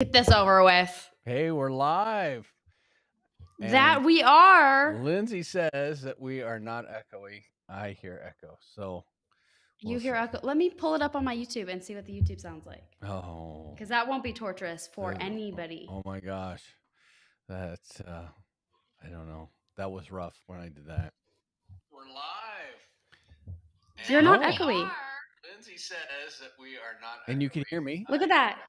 Get this over with. Hey, we're live. That we are. Lindsay says that we are not echoey. I hear echo. So You hear echo. Let me pull it up on my YouTube and see what the YouTube sounds like. Oh. Because that won't be torturous for anybody. Oh my gosh. That's I don't know. That was rough when I did that. We're live. You're not echoey. Lindsay says that we are not echoey. And you can hear me? Look at that.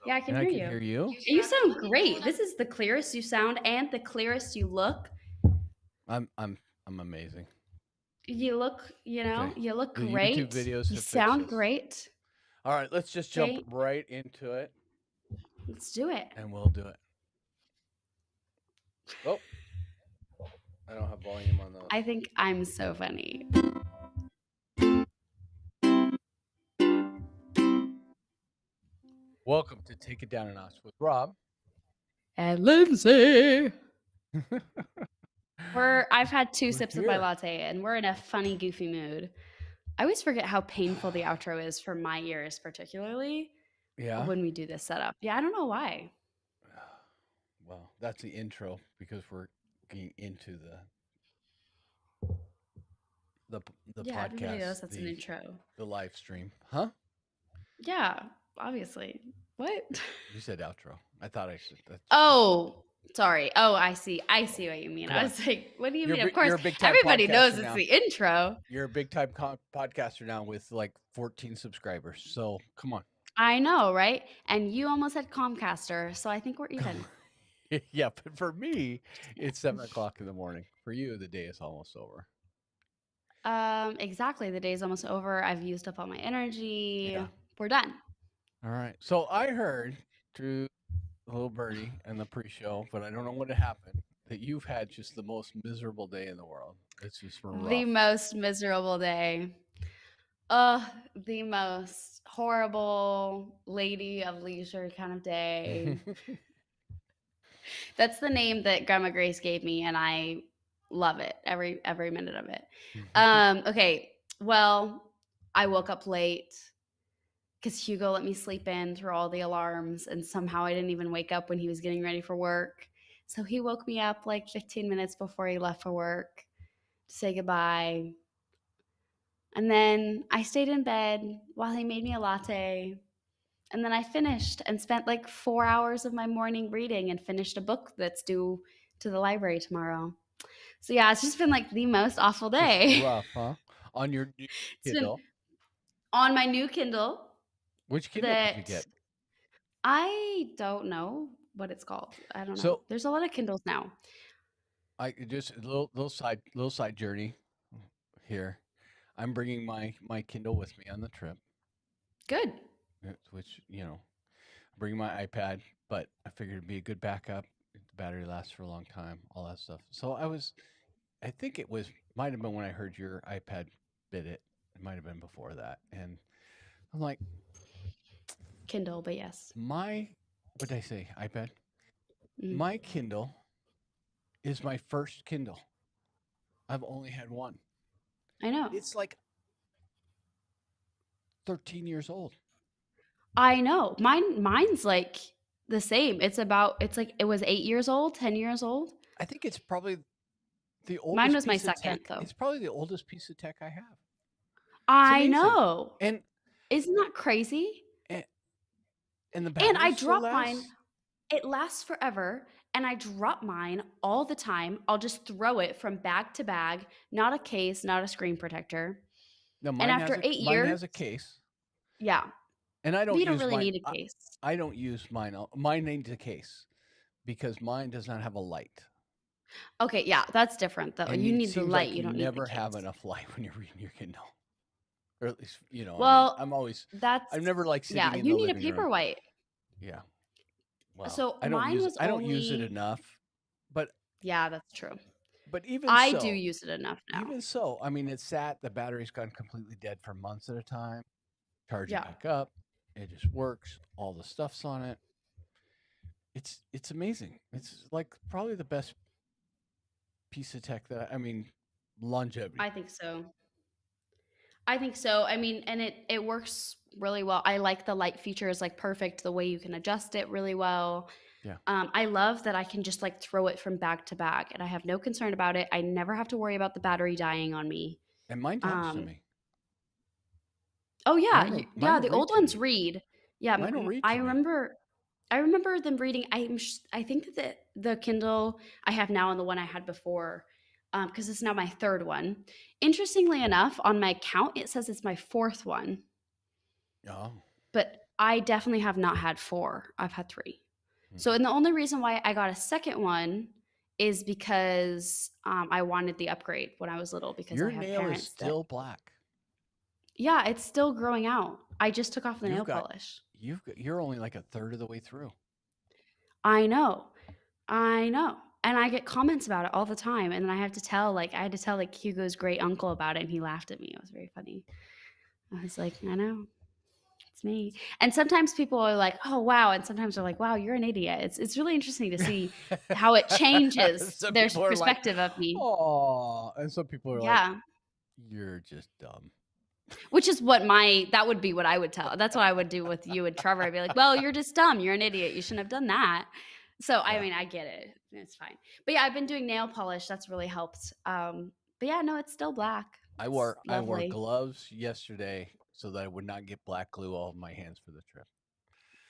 Yeah, I can hear you. I can hear you. You sound great. This is the clearest you sound and the clearest you look. I'm amazing. You look, you look The great. YouTube videos you sound great. All right, let's just jump right into it. Let's do it. And we'll do it. Oh, I don't have volume on those. I think I'm so funny. Welcome to Take It Down a Notch with Rob and Lindsay. I've had two sips of my latte and we're in a funny, goofy mood. I always forget how painful the outro is for my ears, particularly. Yeah. When we do this setup. Yeah, I don't know why. Well, that's the intro because we're getting into the yeah, podcast. Knows that's an intro. The live stream, huh? Yeah, obviously. What? You said outro. I thought I said that. Oh, sorry. Oh, I see. I see what you mean. I was like, what do you mean? Of course, everybody knows it's the intro. You're a big time podcaster now with like 14 subscribers. So come on. I know, right? And you almost had Comcaster, so I think we're even. Yeah, but for me, it's 7:00 in the morning. For you, the day is almost over. Exactly. The day is almost over. I've used up all my energy. Yeah. We're done. All right. So I heard through Little Birdie and the pre-show, but I don't know what happened, that you've had just the most miserable day in the world. It's just rough. The most miserable day. The most horrible lady of leisure kind of day. That's the name that Grandma Grace gave me, and I love it every minute of it. Okay, well, I woke up late because Hugo let me sleep in through all the alarms, and somehow I didn't even wake up when he was getting ready for work. So he woke me up like 15 minutes before he left for work to say goodbye. And then I stayed in bed while he made me a latte. And then I finished and spent like 4 hours of my morning reading and finished a book that's due to the library tomorrow. So yeah, it's just been like the most awful day. Just rough, huh? On your new Kindle? On my new Kindle. Which Kindle did you get? I don't know what it's called. I don't know. So, there's a lot of Kindles now. I just a little side journey here. I'm bringing my Kindle with me on the trip. Good. Which, bring my iPad, but I figured it'd be a good backup. The battery lasts for a long time, all that stuff. So I think might have been when I heard your iPad bid it. It might have been before that. And I'm like, Kindle, but yes. What did I say? iPad? Mm. My Kindle is my first Kindle. I've only had one. I know. It's like 13 years old. I know. Mine's like the same. It was 8 years old, 10 years old. I think it's probably the oldest. Mine was my second, though. It's probably the oldest piece of tech I have. I know. And isn't that crazy? And the battery and I drop mine. It lasts forever. And I drop mine all the time. I'll just throw it from bag to bag. Not a case, not a screen protector. No, mine and after 8 years, mine has a case. Yeah. And I don't. You don't really need a case. I don't use mine. Mine needs a case because mine does not have a light. Okay, yeah, that's different though. You need the light. Like you don't never have enough light when you're reading your Kindle. Or at least, Well, I'm always. That's. I've never like sitting in you the need a Paperwhite. Yeah. Well, so I don't use it enough, but yeah, that's true. But even I do use it enough now. Even so, I mean, it's sat. The battery's gone completely dead for months at a time. Charge it back up. It just works. All the stuff's on it. It's amazing. It's like probably the best piece of tech longevity. I think so. I mean, and it works really well. I like the light feature is like perfect, the way you can adjust it really well. Yeah. I love that I can just like throw it from bag to bag and I have no concern about it. I never have to worry about the battery dying on me. And mine talks to Um, me. oh yeah, Mine yeah, will the read old to ones me. read. Yeah, Mine will read I to me. remember. I remember them reading. I think that the Kindle I have now and the one I had before, because it's now my third one. Interestingly enough, on my account it says it's my fourth one, Oh. but I definitely have not had four. I've had three. So, Mhm. and the only reason why I got a second one is because I wanted the upgrade when I was little because I Your have nail is parents that, still black. yeah, it's still growing out. I just took off the You've nail got polish. you're only like a third of the way through. I know. I know. And I get comments about it all the time. And then I had to tell like Hugo's great uncle about it and he laughed at me. It was very funny. I was like, I know, it's me. And sometimes people are like, oh wow. And sometimes they're like, wow, you're an idiot. It's really interesting to see how it changes Some their people are like, perspective of me. "Oh," and some people are like, Yeah. "You're just dumb." Which is that would be what I would tell. That's what I would do with you and Trevor. I'd be like, well, you're just dumb. You're an idiot. You shouldn't have done that. So, I Yeah. mean, I get it. It's fine. But yeah, I've been doing nail polish. That's really helped. But yeah, no, it's still black. It's I wore lovely. gloves yesterday so that I would not get black glue all over my hands for the trip.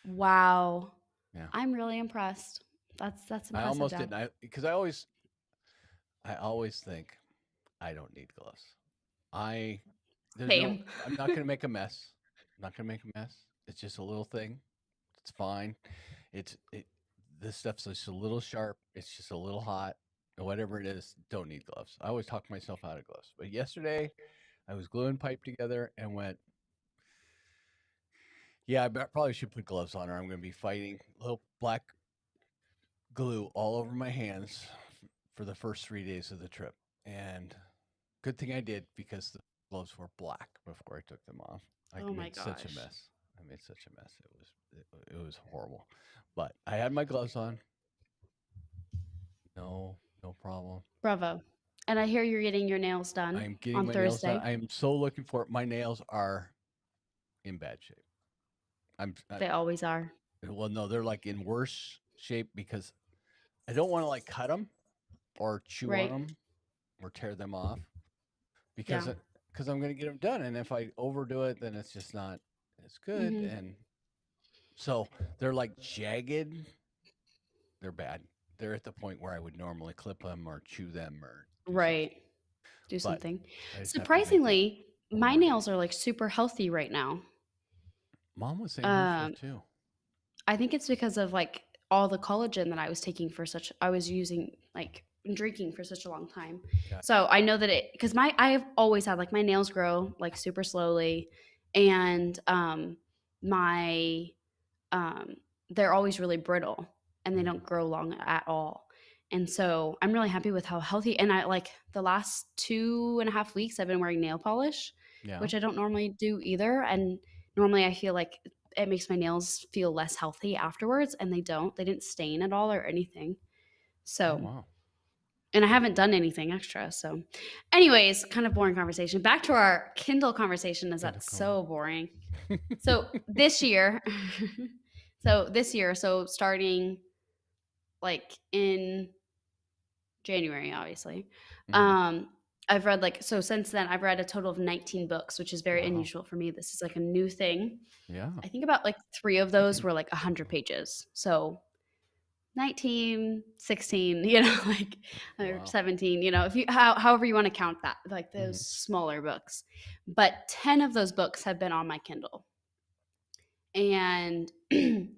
Wow. Yeah. I'm really impressed. That's I impressive, almost Dad. didn't. Because I always think I don't need gloves. I there's no Same. I'm not gonna make a mess. I'm not gonna make a mess. It's just a little thing. It's fine. It this stuff's just a little sharp. It's just a little hot. Or whatever it is, don't need gloves. I always talk myself out of gloves. But yesterday I was gluing pipe together and went, yeah, probably should put gloves on or I'm gonna be fighting little black glue all over my hands for the first 3 days of the trip. And good thing I did because the gloves were black before I took them off. I Oh my made such a gosh. mess. I made such a mess. It was horrible. But I had my gloves on. No problem. Bravo. And I hear you're getting your nails I done am getting on my nails done. Thursday. I am so looking for it. My nails are in bad shape. I, They always are. well, no, they're like in worse shape because I don't want to like cut them or chew on Right. them or tear them off because Yeah. because I'm going to get them done. And if I overdo it, then it's just not as good. Hmm. And so they're like jagged. They're bad. They're at the point where I would normally clip them or chew them or do something. Right. Do But something. I just have to make it Surprisingly, my more nails are days. like super healthy right now. Mom was saying hers were Um, too. I think it's because of like all the collagen that I was taking I was using like drinking for such a long time. Got So I know that because I've always had like my nails grow like super slowly and my um they're always really brittle and they Mhm. don't grow long at all. And so I'm really happy with how healthy and I like the last 2.5 weeks I've been wearing nail polish, Yeah. which I don't normally do either. And normally I feel like it makes my nails feel less healthy afterwards and they don't. They didn't stain at all or anything. Oh So, wow. and I haven't done anything extra. So, anyways, kind of boring conversation. Back to our Kindle conversation as Kind of that's cool. so boring. So, this year so starting like in January, obviously. Mhm. Um I've read like so since then I've read a total of 19 books, which is very Wow. unusual for me. This is like a new thing. Yeah. I think about like 3 of You those can. were like 100 pages. So 19, 16, you know, like or Wow. 17, you know, if you however you want to count that, like those Mhm. smaller books. But 10 of those books have been on my Kindle. And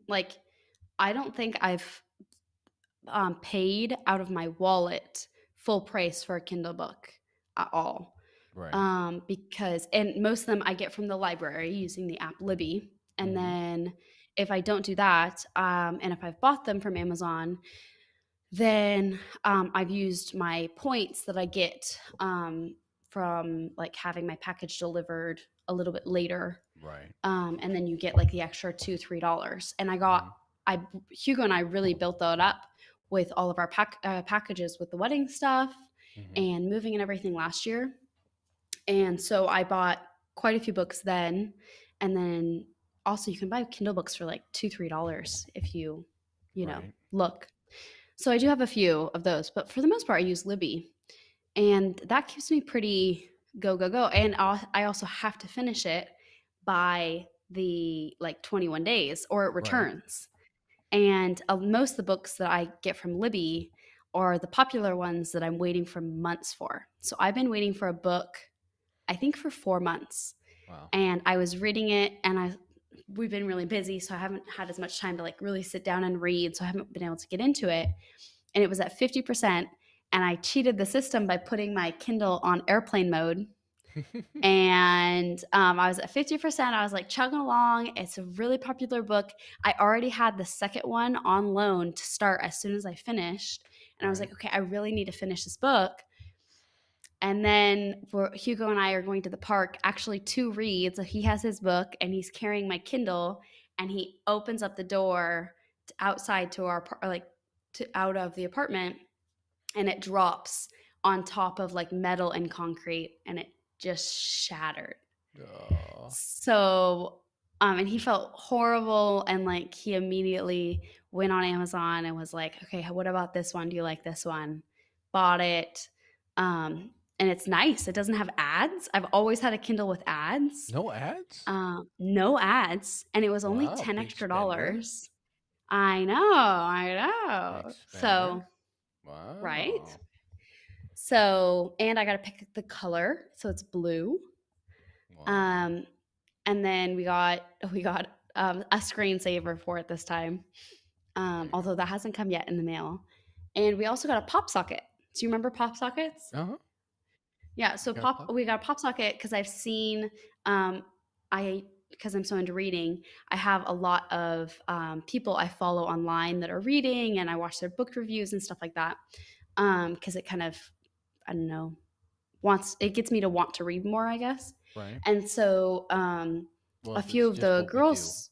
like I don't think I've paid out of my wallet full price for a Kindle book at all. Right. Because and most of them I get from the library using the app Libby. And Mhm. then if I don't do that, and if I've bought them from Amazon, then I've used my points that I get from like having my package delivered a little bit later. Right. And then you get like the extra $2-3. And Mhm. I Hugo and I really built that up with all of our packages with the wedding stuff Mhm. and moving and everything last year. And so I bought quite a few books then. And then also you can buy Kindle books for like $2, $3 if you know, Right. look. So I do have a few of those, but for the most part, I use Libby, and that keeps me pretty go go go. And I also have to finish it by the like 21 days, or it Right. returns. And most of the books that I get from Libby are the popular ones that I'm waiting for months for. So I've been waiting for a book, I think for 4 months, Wow. and I was reading it, and we've been really busy, so I haven't had as much time to like really sit down and read, so I haven't been able to get into it. And it was at 50%, and I cheated the system by putting my Kindle on airplane mode. And I was at 50%. I was like chugging along. It's a really popular book. I already had the second one on loan to start as soon as I finished. And I was Right. like, okay, I really need to finish this book. And then Hugo and I are going to the park actually to read. So he has his book and he's carrying my Kindle, and he opens up the door outside to our out of the apartment, and it drops on top of like metal and concrete, and it just shattered. Oh. So and he felt horrible, and like he immediately went on Amazon and was like, okay, what about this one? Do you like this one? Bought it. And it's nice. It doesn't have ads. I've always had a Kindle with ads. No ads? No ads, and it was only Wow, 10 big extra spender. dollars. I Big know. spender. So, right? Wow. So, and I got to pick the color, so it's blue. Wow. Um, and then we got a screensaver for it this time, There you although that hasn't come yet in the mail. And we also got a pop socket. Do you remember pop sockets? go. Uh-huh. Yeah, so Got a pop? we got a pop socket because I've seen um, I because I'm so into reading, I have a lot of people I follow online that are reading, and I watch their book reviews and stuff like that. Because it kind of, I don't know, wants it gets me to want to read more, I guess. Right. And so Well, a that's few of just the what we do. girls,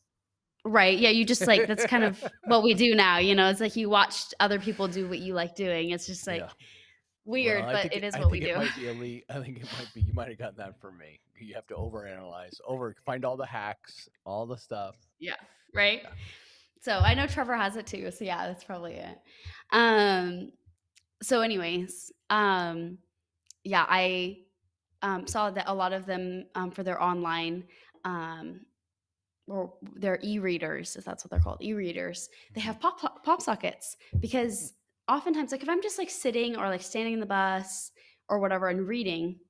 right? Yeah, you just like that's kind of what we do now. It's like you watched other people do what you like doing. It's just Yeah. like Well, weird, but it is I what we think it do. might be I think it might be you might have gotten that from me. You have to overanalyze, find all the hacks, all the stuff. Yeah, right. Yeah. So I know Trevor has it too. So yeah, that's probably it. Um, so anyways, yeah, I saw that a lot of them for their online um, or their e-readers, if that's what they're called, e-readers, they Mhm. have pop sockets, because oftentimes, like if I'm just like sitting or like standing in the bus or whatever and reading,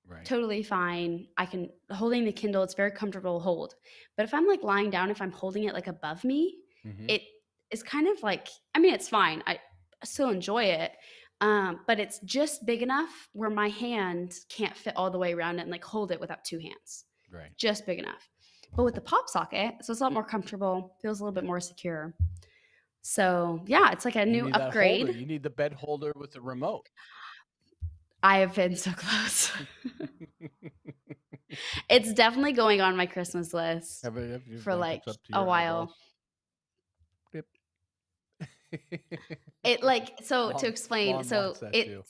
Right. totally fine. I can holding the Kindle, it's very comfortable to hold. But if I'm like lying down, if I'm holding it like above me, Mhm. it is kind of like, I mean, it's fine. I still enjoy it. But it's just big enough where my hand can't fit all the way around it and like hold it without two hands. Right. Just big enough. But with the pop socket, so it's a lot more comfortable, feels a little bit Yeah. more secure. So yeah, it's like a You new need that holder. upgrade. You need the bed holder with the remote. I have been so close. It's definitely going on my Christmas list Have your for like blankets up to a your eyeballs. while. Yep. It like so to Mom, explain, Mom wants so that it too.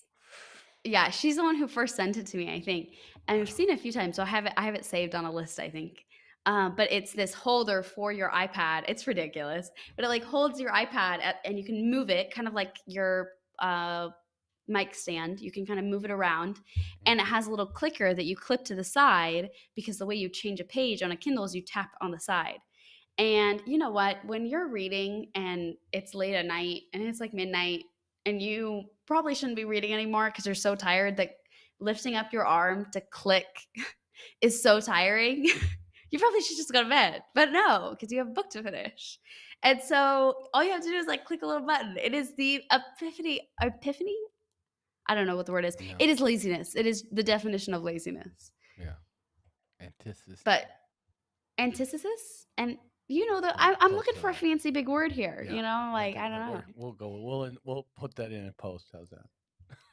yeah, she's the one who first sent it to me, I think. And I've seen it a few times, so I have it saved on a list, I think. But it's this holder for your iPad. It's ridiculous, but it like holds your iPad and you can move it, kind of like your mic stand. You can kind of move it around, and it Mhm. has a little clicker that you clip to the side, because the way you change a page on a Kindle is you tap on the side. And you know what? When you're reading and it's late at night and it's like midnight, and you probably shouldn't be reading anymore because you're so tired that lifting up your arm to click is so tiring. You probably should just go to bed. But no, because you have a book to finish. And so all you have to do is like click a little button. It is the epiphany. I don't know what the word is. No. It is laziness. It is the definition of laziness. Yeah. Antithesis. But antithesis, and that We'll I'm post looking on for a that. fancy big word here. Yeah. Like I don't know. We'll go. We'll put that in a post. How's that?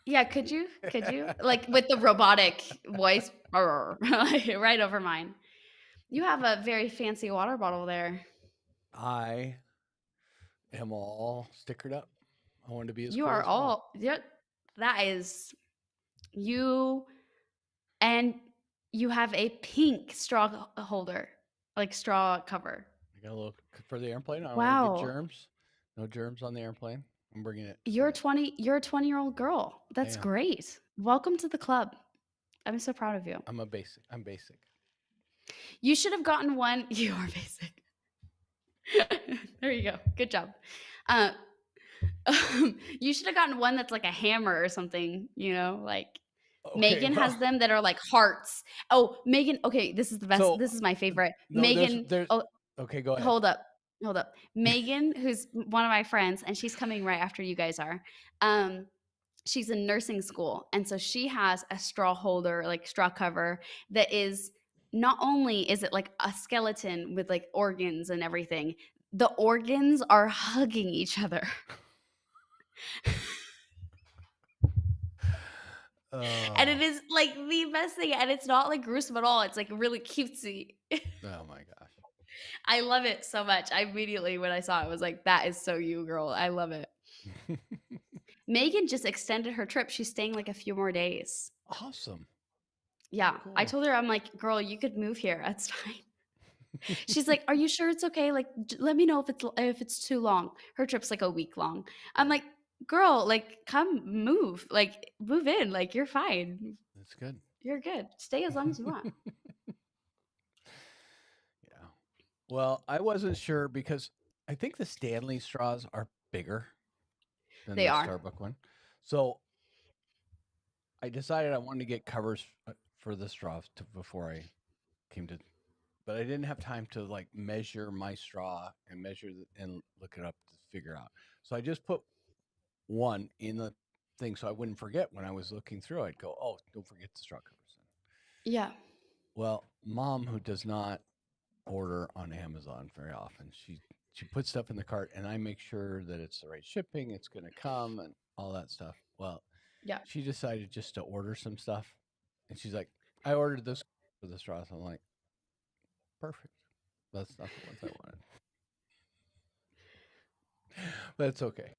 Yeah, could you? Could you? Like with the robotic voice right over mine. You have a very fancy water bottle there. I am all stickered up. I want to be as You cool are as well. all yeah, that is you, and you have a pink straw holder. like straw cover. I got a little for the airplane. I don't want to get Wow. germs. No germs on the airplane. I'm bringing it You're from. 20 you're a 20-year-old girl. I That's am. great. Welcome to the club. I'm so proud of you. I'm a basic. I'm basic. You should have gotten one. You are basic. There you go. Good job. Uh, you should have gotten one that's like a hammer or something, like Okay. Megan Well, has them that are like hearts. Oh, Megan, okay, this is the best. so This is my favorite. no, Megan, there's. oh, Okay, go ahead. hold up. Hold up. Megan, who's one of my friends, and she's coming right after you guys are. She's in nursing school, and so she has a straw holder, like straw cover, that is not only is it like a skeleton with like organs and everything, the organs are hugging each other. And it is like the best thing, and it's not like gruesome at all. It's like really cutesy. Oh my gosh. I love it so much. I immediately, when I saw it, was like, that is so you, girl. I love it. Megan just extended her trip. She's staying like a few more days. Awesome. Yeah. I Cool. told her, I'm like, girl, you could move here. That's fine. She's like, "Are you sure it's okay? Like, let me know if it's too long." Her trip's like a week long. I'm like, "Girl, like, come move. Like, move in. Like, you're fine. That's good. You're good. Stay as long as you want." Yeah. Well, I wasn't sure because I think the Stanley straws are bigger than They the are. Starbucks one. So I decided I wanted to get covers for the straws before I came to, but I didn't have time to like measure my straw and and look it up to figure out. So I just put one in the thing so I wouldn't forget when I was looking through. I'd go, oh, don't forget the straw covers. Yeah. Well, mom, who does not order on Amazon very often, she puts stuff in the cart, and I make sure that it's the right shipping, it's going to come, and all that stuff. Well, Yeah. she decided just to order some stuff, and she's like, "I ordered this for the straws." I'm like, "Perfect. That's not the ones I wanted, but it's okay.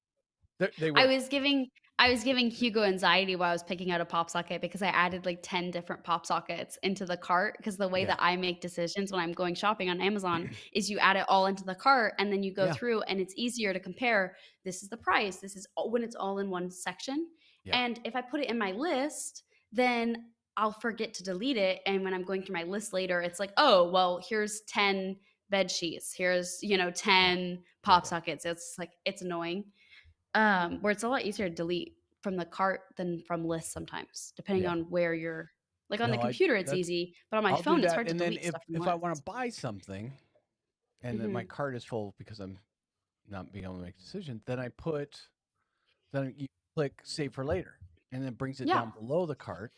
They I work." was giving I was giving Hugo anxiety while I was picking out a pop socket because I added like 10 different pop sockets into the cart, because the way Yeah, that I make decisions when I'm going shopping on Amazon is you add it all into the cart and then you go yeah, through, and it's easier to compare. This is the price. This is when it's all in one section. yeah, And if I put it in my list, then I'll forget to delete it. And when I'm going through my list later, it's like, oh, well, here's 10 bed sheets. Here's, yeah, 10 yeah, pop sockets. It's like, it's annoying. Where it's a lot easier to delete from the cart than from lists sometimes, depending yeah. on where you're. Like on the No, I computer, it's that's easy, but on my I'll do phone, it's that, hard to and then delete stuff from if I want to lists. buy something, and then my Mhm. cart is full because I'm not being able to make a decision, then you click save for later, and then it brings it Yeah, down below the cart,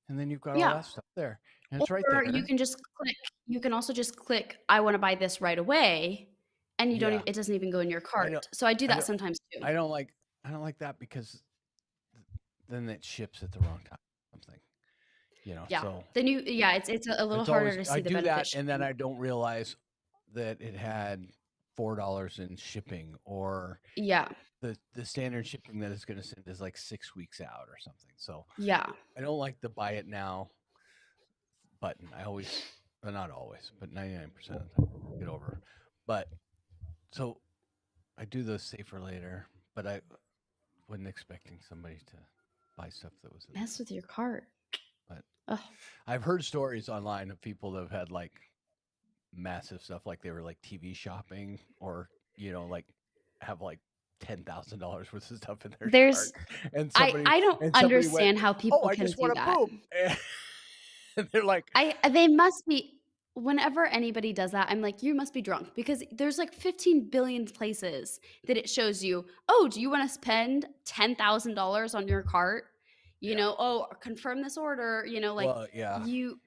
and then you've got all yeah. that stuff there, and it's right Or you there. can just click. You can also just click, "I wanna buy this right away," and you don't Yeah, even it doesn't even go in your I don't, cart. So I do I that don't, sometimes too. I don't like, I don't like that because then it ships at the wrong time. Something, Yeah. so Then yeah, it's a little it's harder always to I see the do benefit that, and then shipping. I don't realize that it had $4 in shipping, or Yeah, the standard shipping that it's going to send is like 6 weeks out or something. So yeah. I don't like the buy it now button. I always, well, not always, but 99% of the time get over. But so I do the safer later, but I wasn't expecting somebody to buy stuff that was in there. Mess with your cart. But Ugh. I've heard stories online of people that have had like massive stuff, like they were like TV shopping, or like have like $10,000 worth of stuff in their There's cart, and I somebody I don't went, understand how "Oh, people I can just do want to that. poop," and they're like, They must be. Whenever anybody does that, I'm like, you must be drunk, because there's like 15 billion places that it shows you, oh, do you want to spend $10,000 on your cart? "Yeah, Oh, confirm this order, like well, yeah." you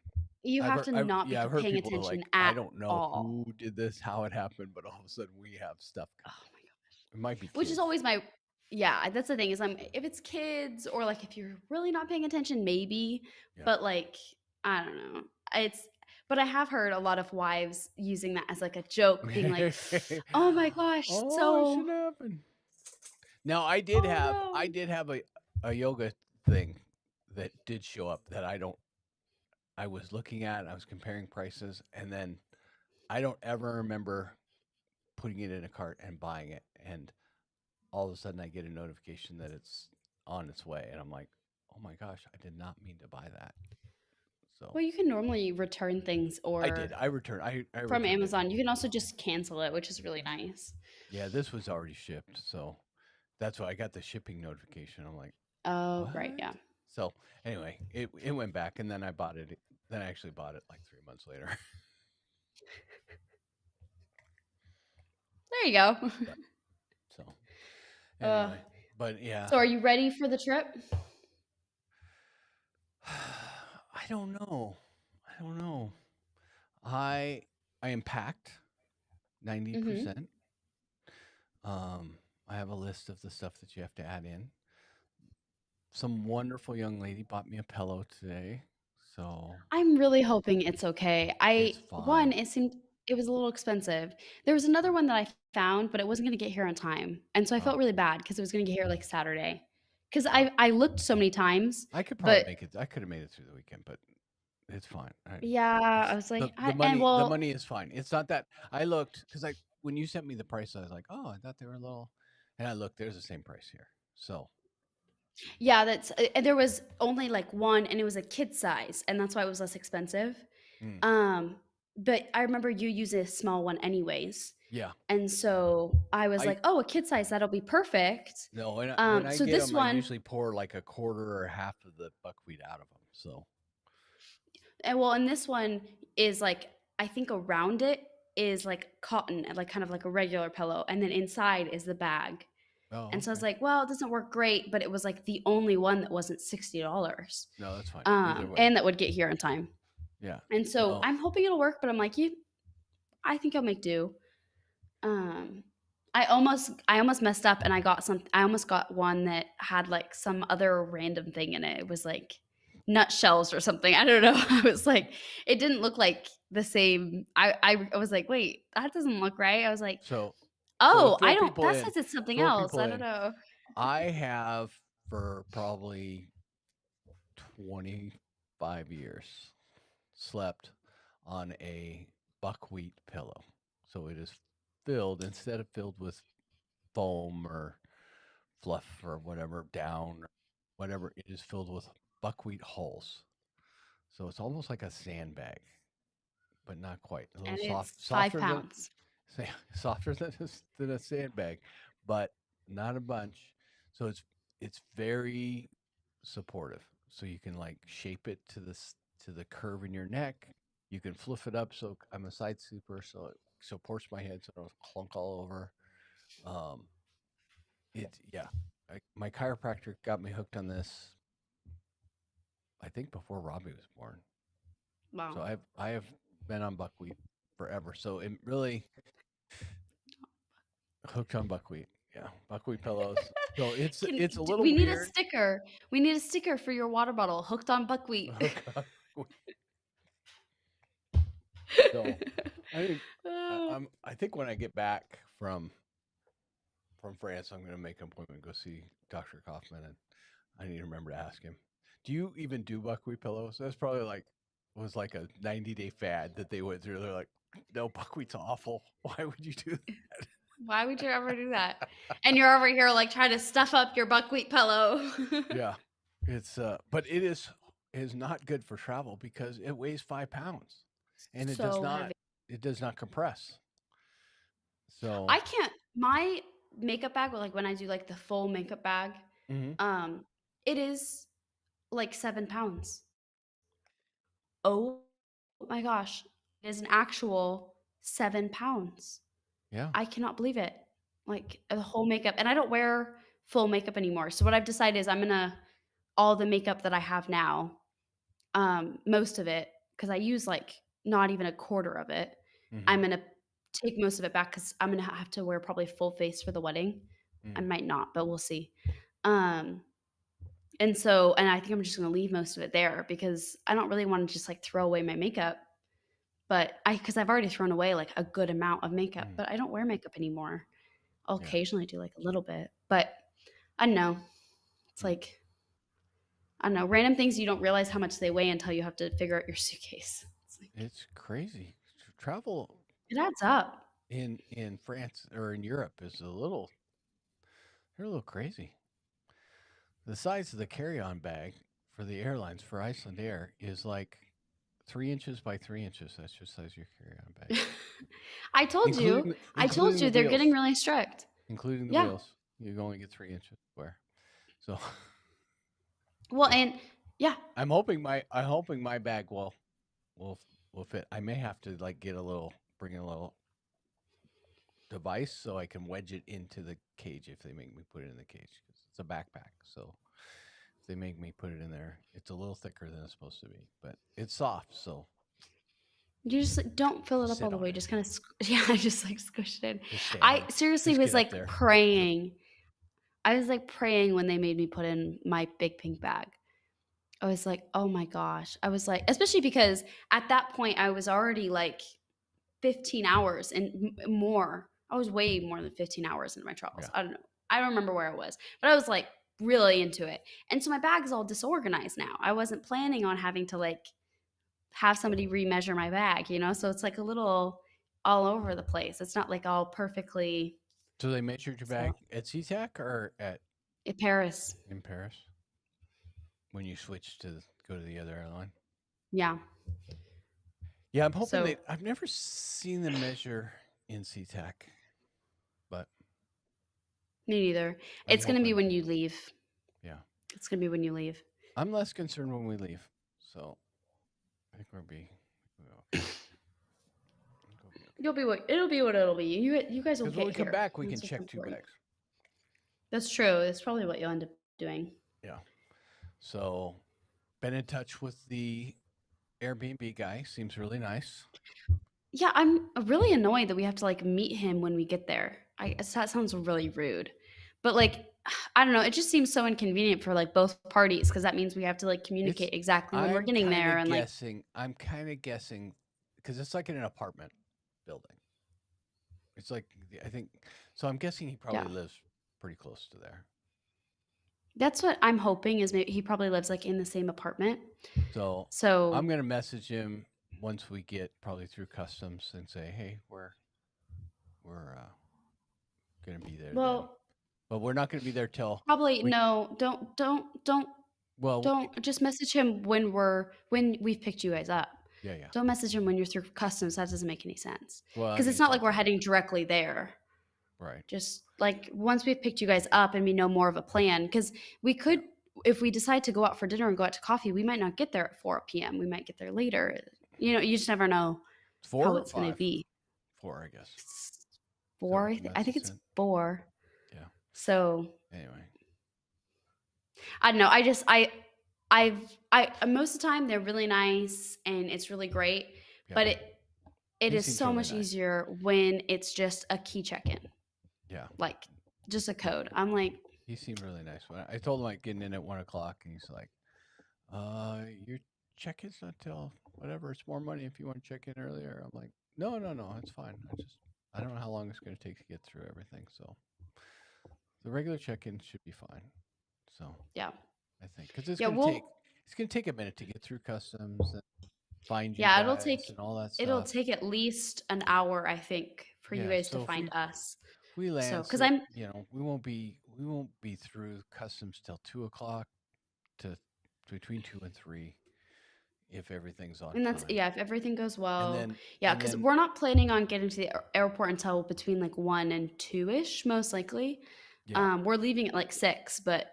have to not be I've heard paying people are attention like, "I at don't know all. who did this, how it happened, but all of a sudden we have stuff Oh coming." my god. It might be Which is kids. always my yeah, that's the thing is, if it's kids, or like if you're really not paying attention, maybe, Yeah. but like I don't know. It's but I have heard a lot of wives using that as like a joke, being like, "Oh my gosh, Oh, it so should happen. Now oh no." I did have a yoga thing that did show up that I was looking at, I was comparing prices, and then I don't ever remember putting it in a cart and buying it, and all of a sudden I get a notification that it's on its way, and I'm like, "Oh my gosh, I did not mean to buy that." So Well, you can normally return things I did. or I from returned it. Amazon. You can also just cancel it, which is really nice. Yeah, this was already shipped, so that's why I got the shipping notification. I'm like, Oh, right, "What?" yeah. So anyway, it went back, and then I bought it. Then I actually bought it like 3 months later. There you go. But so uh, anyway, but yeah, so are you ready for the trip? I don't know. I don't know. I I am packed Mm-hmm. 90%. Um, I have a list of the stuff that you have to add in. Some wonderful young lady bought me a pillow today, so I'm really hoping it's okay. it's One, fine. it seemed it was a little expensive. There was another one that I found, but it wasn't gonna get here on time. And so I felt Oh, really bad because it was gonna get here like Saturday. Because oh. I looked so many times, I could probably but make it. I could have made it through the weekend, but it's fine. yeah, I It's was like, the and money. The well, money is fine. It's not that I looked because I when you sent me the price, I was like, oh, I thought they were a little, and I looked. There's the same price here. So yeah, and there was only like one, and it was a kid size, and that's why it was less expensive. mm, Um, but I remember you use a small one anyways. yeah, And so I was I like, "Oh, a kid size, that'll be perfect." no. When I So get this them, I one, usually pour like a quarter or half of the buckwheat out of them. So and this one is like, I think around it is like cotton, like kind of like a regular pillow, and then inside is the bag. oh, And so I was okay. like, "Well, it doesn't work great," but it was like the only one that wasn't $60, No, that's fine. Either way, and that would get here on time. yeah. And so No, I'm hoping it'll work, but I'm like, I think I'll make do. Um, I almost messed up and I almost got one that had like some other random thing in it. It was like nutshells or something. I don't know. I was like, it didn't look like the same. I was like, wait, that doesn't look right. I was like, so oh, I fill don't. people That in. says it's something Fill else. people I don't in. know. I have for probably 25 years slept on a buckwheat pillow. So it is filled instead of filled with foam or fluff or whatever, down or whatever, it is filled with buckwheat hulls. So it's almost like a sandbag, but not quite. A little And soft, it's five softer than pounds. softer than a sandbag, but not a bunch. So it's very supportive. So you can like shape it to to the curve in your neck. You can fluff it up. So I'm a side sleeper, so it supports my head, so I don't clunk all over. Um, yeah. My chiropractor got me hooked on this. I think before Robbie was born. So Wow. I have been on buckwheat forever. So it really hooked on buckwheat. Yeah, buckwheat pillows. So it's a little We need a weird. sticker. We need a sticker for your water bottle hooked on buckwheat. Hook on buckwheat. So I think Oh. I think when I get back from France, I'm going to make an appointment to go see Dr. Kaufman, and I need to remember to ask him. Do you even do buckwheat pillows? That's probably like was like a 90-day fad that they went through. They're like, no, buckwheat's awful. Why would you do that? Why would you ever do that? And you're over here like trying to stuff up your buckwheat pillow. Yeah, it's but it is not good for travel because it weighs 5 pounds, and So heavy. it does not compress. So I can't my makeup bag, like when I do like the full makeup bag, mhm, um, it is like 7 pounds. Oh my gosh. It is an actual 7 pounds. yeah, I cannot believe it. Like a whole makeup, and I don't wear full makeup anymore. So what I've decided is I'm gonna all the makeup that I have now, most of it, because I use like not even a quarter of it. hmm I'm gonna take most of it back because I'm gonna have to wear probably full face for the wedding. I mm, might not, but we'll see. Um, and I think I'm just gonna leave most of it there because I don't really want to just like throw away my makeup. But because I've already thrown away like a good amount of makeup, mm, but I don't wear makeup anymore. I'll yeah, occasionally do like a little bit, but I don't know. It's mm. like I don't know, random things you don't realize how much they weigh until you have to figure out your suitcase. It's like It's crazy. Travel. It adds up. in France or in Europe is they're a little crazy. The size of the carry-on bag for the airlines for Iceland Air is like 3 inches by 3 inches. That's just the size of your carry-on bag, I told you. I told including the you they're getting wheels, really strict. including the Yeah. wheels. You can only get 3 inches square. So Well, and yeah. I'm hoping my bag will will fit. I may have to like bring a little device so I can wedge it into the cage if they make me put it in the cage because it's a backpack. So if they make me put it in there, it's a little thicker than it's supposed to be, but it's soft. So You just like, don't fill it up all sit the on way. it, Just kind of, yeah, just like squish it in. just stand I on it, seriously just was get up like there. Yep. praying. I was like praying when they made me put in my big pink bag. I was like, oh my gosh. I was like, especially because at that point I was already like 15 hours and more. I was way more than 15 hours into my travels. Yeah. I don't know. I don't remember where I was, but I was like really into it. And so my bag is all disorganized now. I wasn't planning on having to like have somebody remeasure my bag, you know? So it's like a little all over the place. It's not like all perfectly. So they measured your So bag at SeaTac or at in Paris. in Paris when you switched to go to the other airline. Yeah. Yeah, I'm hoping So I've never seen them measure in SeaTac, but me neither. I'm It's going to be hoping. when you leave. Yeah, It's going to be when you leave. I'm less concerned when we leave, so I think we'll be okay. We'll be okay. You'll be what it'll be. You guys will Because when get we come here. back, we can That's what's check two important. bags. That's true. That's probably what you'll end up doing. Yeah. So, been in touch with the Airbnb guy. Seems really nice. Yeah, I'm really annoyed that we have to like meet him when we get there. That sounds really rude, but like I don't know. It just seems so inconvenient for like both parties because that means we have to like It's. communicate exactly when we're I'm getting kind there of and like guessing. I'm kind of guessing because it's like in an apartment building. It's like I think so. I'm guessing he yeah. probably lives pretty close to there. That's what I'm hoping is maybe he probably lives like in the same apartment. So I'm So gonna message him once we get probably through customs and say, hey, we're gonna be there then. well, But we're not gonna be there till probably we. no. Well, Don't just message him when we've picked you guys up. yeah, yeah. Don't message him when you're through customs. That doesn't make any sense. Well, I Because mean, it's it's not like all we're fine. heading directly there. Right. Just like once we've picked you guys up and we know more of a plan, because we Yeah. could, if we decide to go out for dinner and go out to coffee, we might not get there at 4 p.m. We might get there later. You know, you just never know how 4 or it's going to 5? be. 4, I guess. Is that Four, what the I message think it's said? 4. Yeah. So Anyway. I don't know. I most of the time they're really nice and it's really great, Yeah. but it He is seems so really much nice. easier when it's just a key check-in, Yeah. like just a code. I'm like, He seemed really nice. When I told him like getting in at 1 o'clock, and he's like, your check-in's not till whatever. It's more money if you want to check in earlier." I'm like, "No, no, no, it's fine. I don't know how long it's going to take to get through everything. So the regular check-in should be fine." So yeah, I think because yeah. Well, it's going to take a minute to get through customs and find you yeah. guys and all that It'll stuff. take at least an hour, I think, for you Yeah. guys to So find us. if we So, land, because so I'm, we won't be through customs till 2 o'clock to between 2 and 3 if everything's on and that's time. yeah. If everything goes And well, then yeah. and Because then we're not planning on getting to the airport until between like 1 and 2 ish, most likely. yeah, We're leaving at like 6, but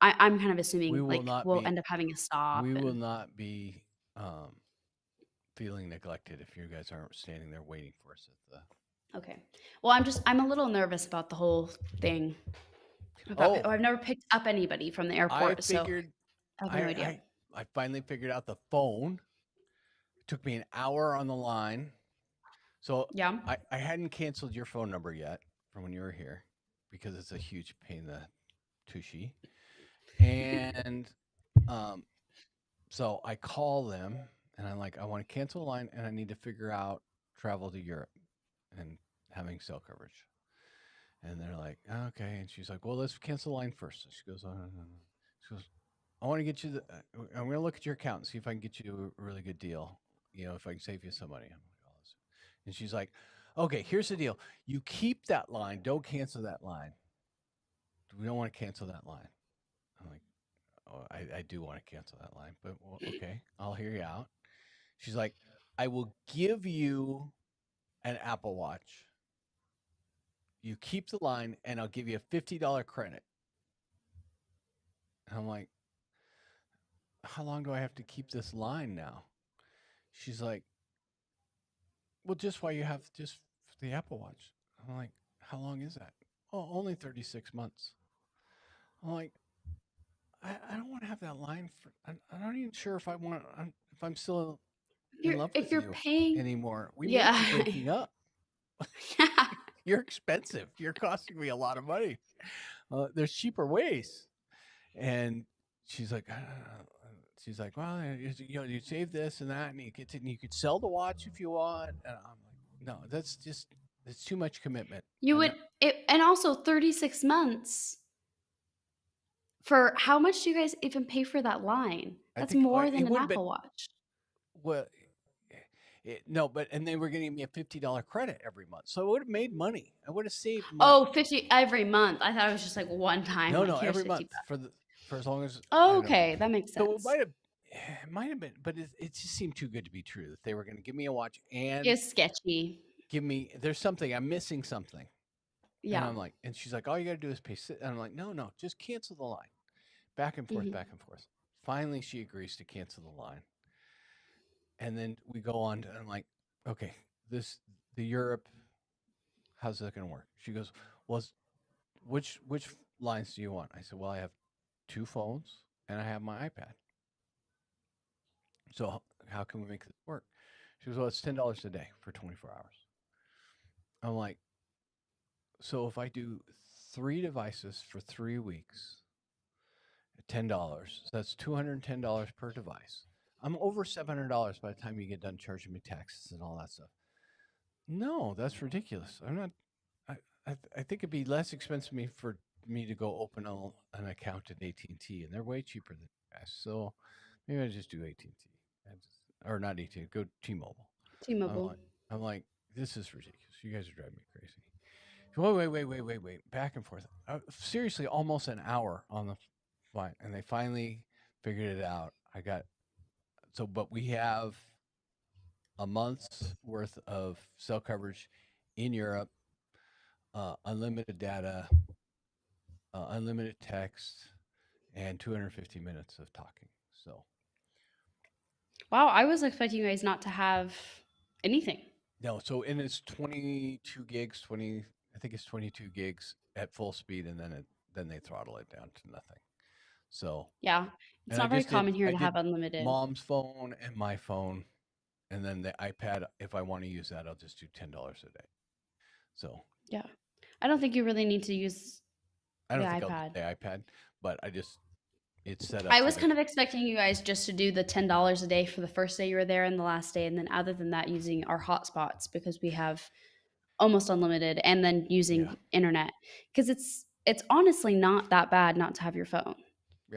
I'm kind of we assuming will like not we'll be end up having a stop we will and not be um feeling neglected if you guys aren't standing there waiting for us at the. okay. Well, I'm a little nervous about the whole thing. Oh, I've never picked up anybody from the I airport, so figured I have I no idea. I I finally figured out the phone. It took me an hour on the line. So Yeah. I hadn't canceled your phone number yet from when you were here because it's a huge pain in the tushy. And um so I call them and I'm like, I want to cancel the line and I need to figure out travel to Europe and having cell coverage. And they're like, okay. And she's like, well, let's cancel the line first. So she goes, oh, no, no, no. She goes, I want to get you I'm going to look at your account and see if I can get you a really good deal. If I can save you some money. I'm like, oh, And she's like, okay, here's the deal. You keep that line. Don't cancel that line. We don't want to cancel that line. I'm like, oh, I do want to cancel that line, but well, okay, I'll hear you out. She's like, I will give you an Apple Watch. You keep the line, and I'll give you a $50 credit. And I'm like, how long do I have to keep this line now? She's like, well, just while you have just the Apple Watch. I'm like, how long is that? Oh, only 36 months. I'm like, I don't want to have that line for. I'm not even sure if I want. If I'm still in love If with you're you paying, anymore. We may be yeah. breaking up. You're expensive. You're costing me a lot of money. There's cheaper ways. And she's like, well, you save this and that, and you could sell the watch if you want. And I'm like, no, it's too much commitment. You would, and also 36 months for how much do you guys even pay for that line? I That's think more it than an would have been Apple Watch. well. No, but and they were getting me a $50 credit every month, so I would have made money. I would have saved money. Oh, 50 every month. I thought it was just like one time. No, like, no, here's every 50 month bucks. for as long as. Oh, okay, that makes So sense. it might have been, but it just seemed too good to be true that they were going to give me a watch and It's sketchy. give me. There's something I'm missing something, and Yeah. I'm like, and she's like, all you got to do is pay. And I'm like, no, just cancel the line. Back and forth, Mhm. back and forth. Finally, she agrees to cancel the line, and then we go on. I'm like, okay, the Europe. How's that going to work? She goes, well, which lines do you want? I said, well, I have 2 phones and I have my iPad. So how can we make this work? She goes, well, it's $10 a day for 24 hours. I'm like, so if I do 3 devices for 3 weeks, $10, so that's $210 per device. I'm over $700 by the time you get done charging me taxes and all that stuff. No, that's ridiculous. I'm not. I think it'd be less expensive for me to go open an account at AT&T, and they're way cheaper than you guys. So maybe I just do AT&T, or not AT&T. Go T-Mobile. T-Mobile. I'm like, this is ridiculous. You guys are driving me crazy. Wait. Back and forth. Seriously, almost an hour on the flight, and they finally figured it out. But we have a month's worth of cell coverage in Europe, unlimited data, unlimited text, and 250 minutes of talking. So Wow, I was expecting you guys not to have anything. no, so and it's 22 gigs, 20. I think it's 22 gigs at full speed, and then they throttle it down to nothing. So Yeah. It's and not very common here to have unlimited. mom's phone and my phone, and then the iPad. If I want to use that, I'll just do $10 a day. So Yeah. I don't think you really need to use I don't the think iPad. I'll do the iPad, but it's set up. I was kind of expecting you guys just to do the $10 a day for the first day you were there and the last day, and then other than that, using our hotspots because we have almost unlimited, and then using internet because it's honestly not that bad not to have your phone,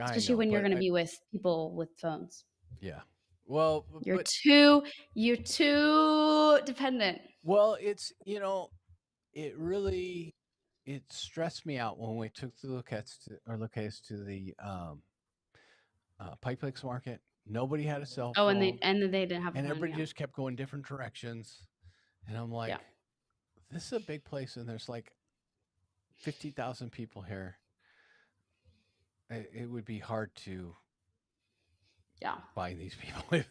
especially when you're going to be with people with phones. Yeah. Well, you're too dependent. Well, it's it really stressed me out when we took the Lucas to the Pikeplex Market. Nobody had a cell phone. Oh, and they didn't have. And everybody just kept going different directions, and I'm like, this is a big place, and there's like 50,000 people here. It would be hard to find these people.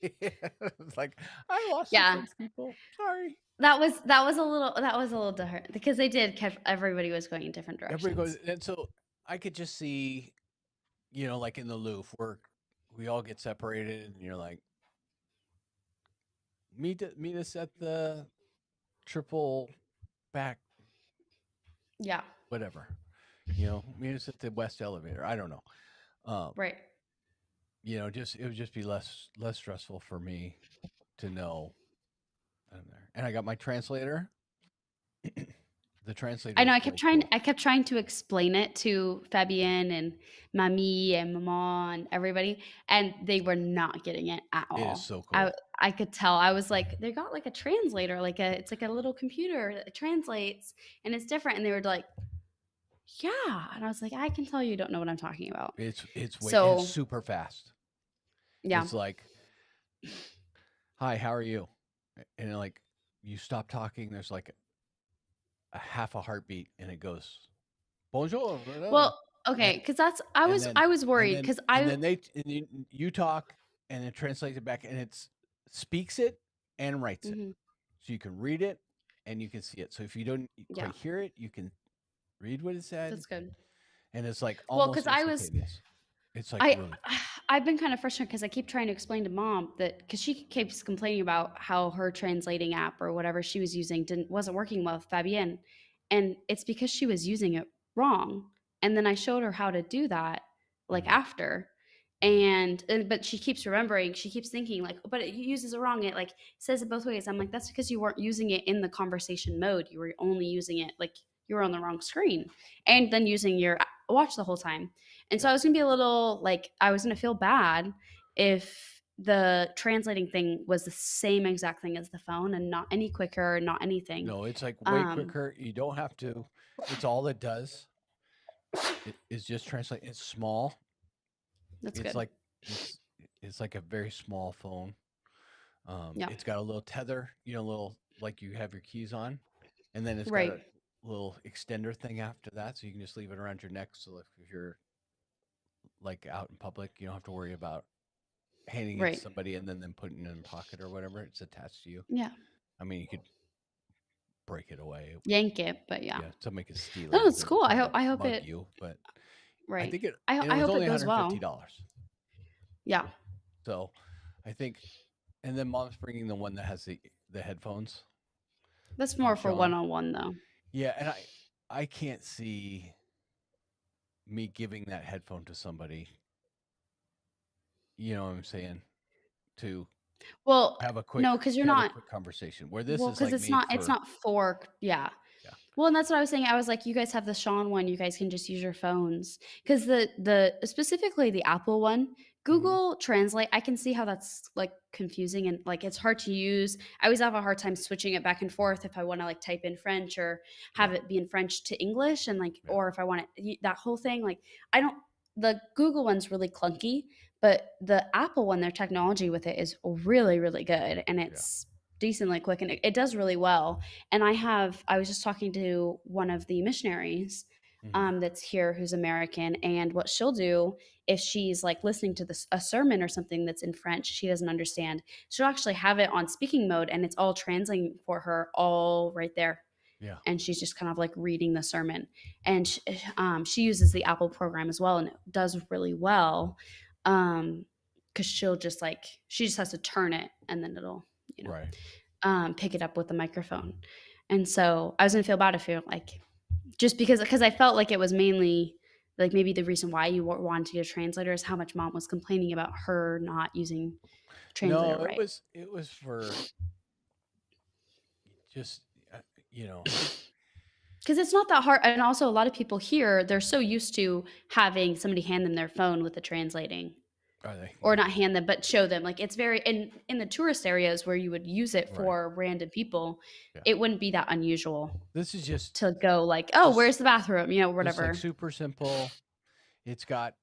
It's like I lost some people. Sorry. That was a little different because they did everybody was going in different directions. Everybody goes, and so I could just see, like in the Louvre where we all get separated, and you're like, meet us at the triple back. Yeah. Whatever. Meet us at the West Elevator. I don't know. Right. It would just be less stressful for me to know I'm there. And I got my translator. The translator. I know. I kept trying to explain it to Fabienne and Mamie and Mama and everybody, and they were not getting it at all. It is so cool. I could tell. I was like, they got like a translator, it's like a little computer that translates and it's different. And they were like, yeah. And I was like, I can tell you don't know what I'm talking about. It's So super fast. yeah. It's like, hi, how are you? And like you stop talking, there's like a half a heartbeat, and it goes bonjour, Well, and okay, because that's I and was then I was and worried then because and then you talk, and it translates it back, and it's speaks it and writes it, Mhm, so you can read it and you can see it. So if you don't yeah, quite hear it, you can read what it said, that's good. and it's like Well, almost because I was instantaneous. It's like I really I've been kind of frustrated because I keep trying to explain to mom that because she keeps complaining about how her translating app or whatever she was using wasn't working well with Fabienne, and it's because she was using it wrong. And then I showed her how to do that, like mhm, after, mhm. and but she keeps remembering, she keeps thinking like, but it uses it wrong. It like says it both ways. I'm like, that's because you weren't using it in the conversation mode. You were only using it like you were on the wrong screen, and then using your watch the whole time. And so Yeah. I was gonna be a little like I was gonna feel bad if the translating thing was the same exact thing as the phone and not any quicker, not anything. No, it's like way Um, quicker. You don't have to. It's all it does. It is just translate. It's small. that's It's good. like it's it's like a very small phone. Yeah. It's got a little tether, little like you have your keys on, and then it's got Right. a little extender thing after that, so you can just leave it around your neck. So if you're like out in public, you don't have to worry about handing it to Right. somebody and then them putting it in a pocket or whatever. It's attached to you. Yeah. I mean, you could break it away. Yank it, but yeah. Yeah, somebody could steal No, it it's and cool. try to I hope mug it you, but I right. think it I and it I was hope only it goes well. $150. Yeah. So I think, and then mom's bringing the one that has the headphones That's from more for Sean. one-on-one though. Yeah, and I can't see me giving that headphone to somebody. You know what I'm saying? To Well, have a no, because you're have a not quick conversation where this well, is because like made it's for not for yeah. yeah. Well, and that's what I was saying. I was like, you guys have the Sean one. You guys can just use your phones because the specifically the Apple one, Hmm. Google Translate. I can see how that's like confusing and like it's hard to use. I always have a hard time switching it back and forth if I want to like type in French or have Yeah, it be in French to English and like yeah, or if I want it that whole thing. Like I don't. The Google one's really clunky, but the Apple one, their technology with it is really really good and yeah. it's decently quick and it does really well. And I was just talking to one of the missionaries Hmm. that's here who's American. And what she'll do if she's like listening to a sermon or something that's in French, she doesn't understand, she'll actually have it on speaking mode and it's all translating for her all right there. Yeah. And she's just kind of like reading the sermon. And she uses the Apple program as well and it does really well. Because she'll just like, she just has to turn it and then it'll, you know, Right. pick it up with the microphone. And so I was gonna feel bad if you're like, just because I felt like it was mainly like maybe the reason why you wanted to get a translator is how much mom was complaining about her not using translator No, right. it was for just uh, you know. Because it's not that hard. And also, a lot of people here, they're so used to having somebody hand them their phone with the translating Are they? or Yeah. not hand them, but show them. Like it's very in the tourist areas where you would use it Right. for random people, Yeah. it wouldn't be that unusual This is to go like, oh, just where's the bathroom? You know, just like whatever. super simple. It's got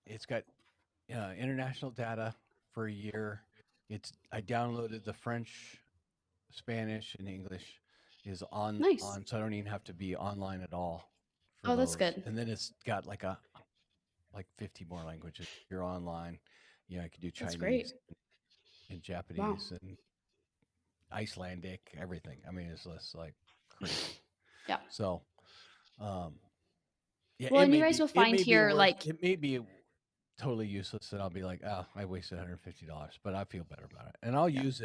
international data for a year. It's I downloaded the French, Spanish, and English is Nice. on, so I don't even have to be online at all for Oh, that's those. good. And then it's got like 50 more languages. You're online. I could do That's great. Chinese and Wow. Japanese and Icelandic, everything. I mean, it's just like crazy. Yeah. So, um, yeah, Well, and you guys will find here, like, it may be totally useless, and I'll be like, oh, I wasted $150, but I feel better about it, and yeah. I'll use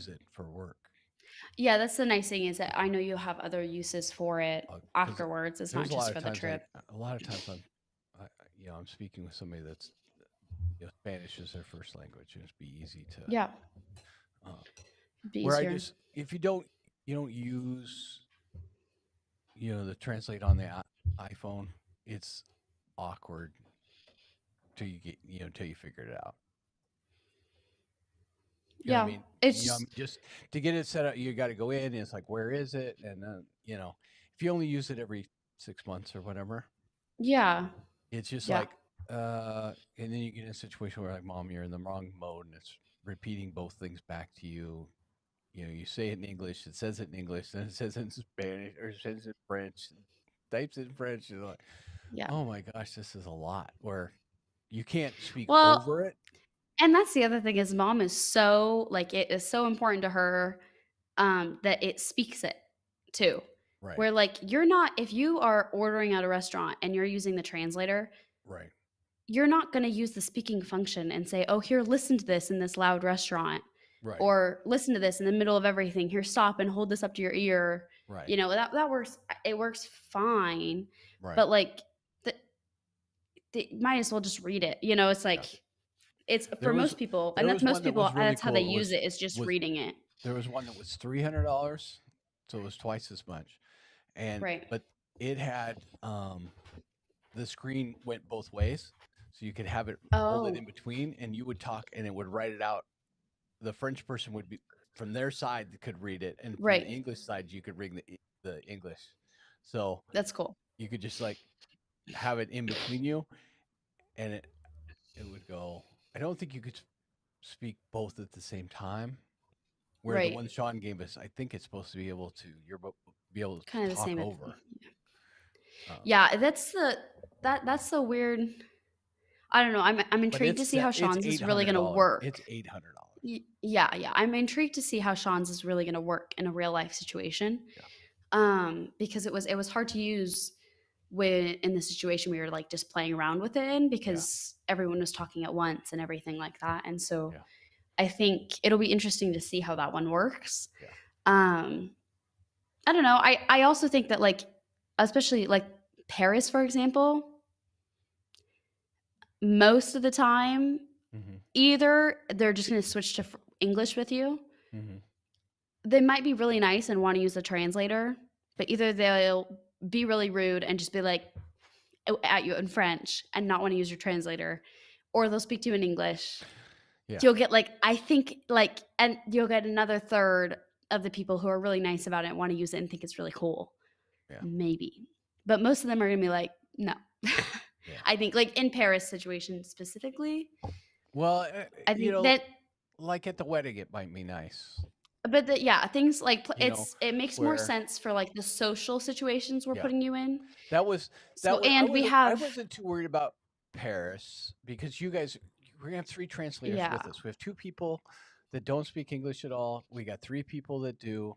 it for work Yeah, that's the nice thing is that I know you'll have other uses for it because afterwards. It's not there's just for the trip. a lot of times I'm speaking with somebody that's Spanish is their first language, and it'd be easy to Yeah. uh, It'd be where I easier. just if you don't use the translate on the iPhone, it's awkward till you get till you figure it out. You know what I Yeah. mean? It's You know, I mean, just just to get it set up, you got to go in. And it's like, where is it? And then if you only use it every 6 months or whatever, yeah. it's just Yeah. like, and then you get in a situation where like, mom, you're in the wrong mode, and it's repeating both things back to you. You say it in English, it says it in English, then it says it in Spanish or it says it in French, types in French. You're like, Yeah. oh my gosh, this is a lot. Where you can't speak Well, over it. and that's the other thing is mom is so like it is so important to her that it speaks it too. Right, Where like you're not if you are ordering at a restaurant and you're using the translator, right, you're not going to use the speaking function and say, "Oh, here, listen to this in this loud restaurant," right, or "Listen to this in the middle of everything. Here, stop and hold this up to your ear." right, You know that works. It works fine, right. but like the, might as well just read it. You know, it's Yeah. like it's There for was most people, and there that's was most one that people. was really That's how they cool. It use it. Is just was reading it. there was one that was $300, so it was twice as much. And Right. but it had the screen went both ways, so you could have it hold it Oh, in between, and you would talk, and it would write it out. The French person would be from their side could read it, and from the right. English side you could read the English. So That's cool. you could just like have it in between you, and it would go. I don't think you could speak both at the same time. Where the Right. one Sean gave us, I think it's supposed to be able to be able to Kind of the talk same. over. Um, Yeah, that's the weird. I don't know. I'm but intrigued to see how it's Sean's eight is really hundred going to dollars. work. It's $800. Yeah, yeah. I'm intrigued to see how Sean's is really going to work in a real life situation. Yeah, Because it was hard to use when in the situation we were like just playing around with it in yeah, because everyone was talking at once and everything like that. And so yeah, I think it'll be interesting to see how that one works. yeah. Um, I don't know. I also think that like especially like Paris, for example, most of the time, Hmm. either they're just going to switch to English with you. Hmm. They might be really nice and want to use a translator, but either they'll be really rude and just be like at you in French and not want to use your translator, or they'll speak to you in English. Yeah, You'll get like I think like and you'll get another third of the people who are really nice about it and want to use it and think it's really cool. yeah, Maybe. But most of them are going to be like, "No." yeah. I think like in Paris situation specifically, Well, I think that like at the wedding, it might be nice. but yeah, things like You know, it makes more where sense for like the social situations we're yeah, putting you in. that was So and we I have wasn't too worried about Paris because you guys we're gonna have three translators yeah. with us. We have two people that don't speak English at all. We got three people that do.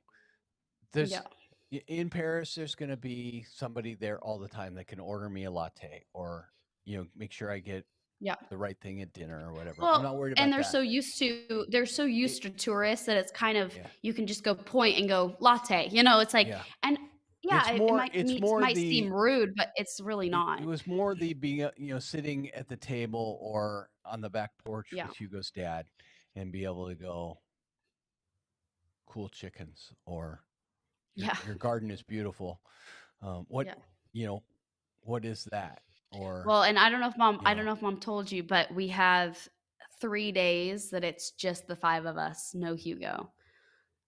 There's Yeah. in Paris, there's gonna be somebody there all the time that can order me a latte or make sure I get Yeah. the right thing at dinner or whatever. I'm Well, not worried and about that. they're so It, used to tourists that it's kind of yeah, you can just go point and go latte. You know, it's like yeah. and yeah, it It's more might seem rude, but it's really it not. was more the being sitting at the table or on the back porch Yeah. with Hugo's dad and be able to go cool chickens or Yeah. your garden is beautiful. What Yeah. you know what is that? Or Well, and you I don't know know if mom told you, but we have 3 days that it's just the 5 of us, no Hugo.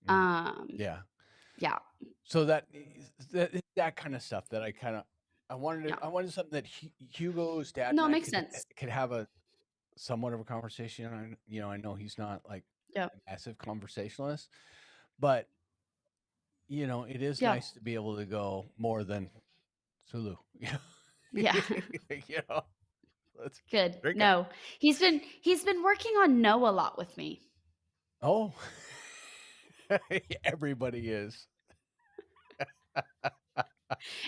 mm, Um, yeah. yeah. So that kind of stuff that Yeah. I wanted something that Hugo's dad No, and it I makes sense. could have a somewhat of a conversation. I know he's not like Yeah. a massive conversationalist, but it is Yeah. nice to be able to go more than Sulu. Yeah. You know, let's Good. drink it. No. He's been working on no a lot with me. Oh, everybody is.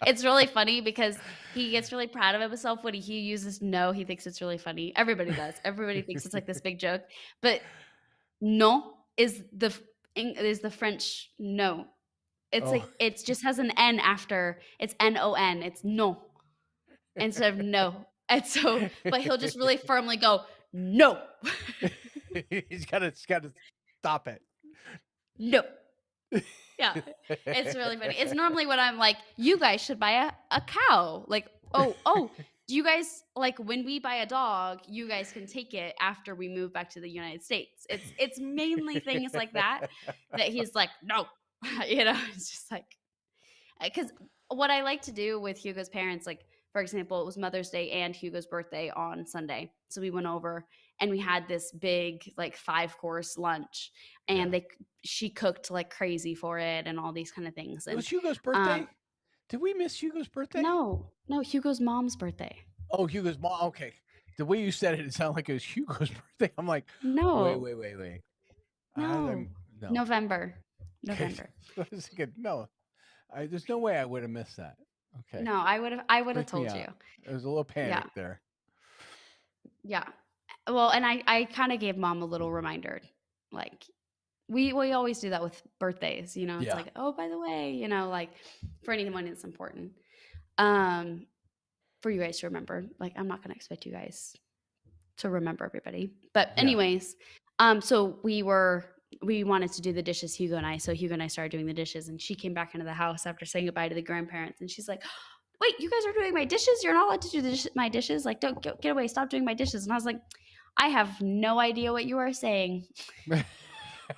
It's really funny because he gets really proud of himself when he uses no. He thinks it's really funny. Everybody does. Everybody thinks it's like this big joke. But non is the French no. It's Oh, like it just has an N after. It's NON. It's non instead of no. And so, but he'll just really firmly go no, he's got to stop it. no. Yeah, it's really funny. It's normally when I'm like, you guys should buy a cow. Like, oh, Do you guys like when we buy a dog, you guys can take it after we move back to the United States? It's mainly things like that that he's like, no, it's just like because what I like to do with Hugo's parents, like for example, it was Mother's Day and Hugo's birthday on Sunday, so we went over and we had this big like 5 course lunch, Yeah. and she cooked like crazy for it and all these kind of things, It and was Hugo's um, birthday? Did we miss Hugo's birthday? no, Hugo's mom's birthday. Oh, Hugo's mom. Okay. The way you said it, it sounded like it was Hugo's birthday. I'm like, wait, No, wait, wait, wait. no, No. November, Okay. November. I was thinking, no, there's no way I would have missed that. Okay. No, I would have Freaked me told you. out. There was a little Yeah, panic there. yeah. Well, and I kind of gave mom a little reminder, like we always do that with birthdays, it's Yeah. like, oh, by the way, like for anyone it's important. Um, for you guys to remember. Like, I'm not gonna expect you guys to remember everybody. But Yeah. anyways, so we wanted to do the dishes, Hugo and I. So Hugo and I started doing the dishes, and she came back into the house after saying goodbye to the grandparents, and she's like, wait, you guys are doing my dishes? You're not allowed to do my dishes. Like, don't get away. Stop doing my dishes. And I was like, I have no idea what you are saying.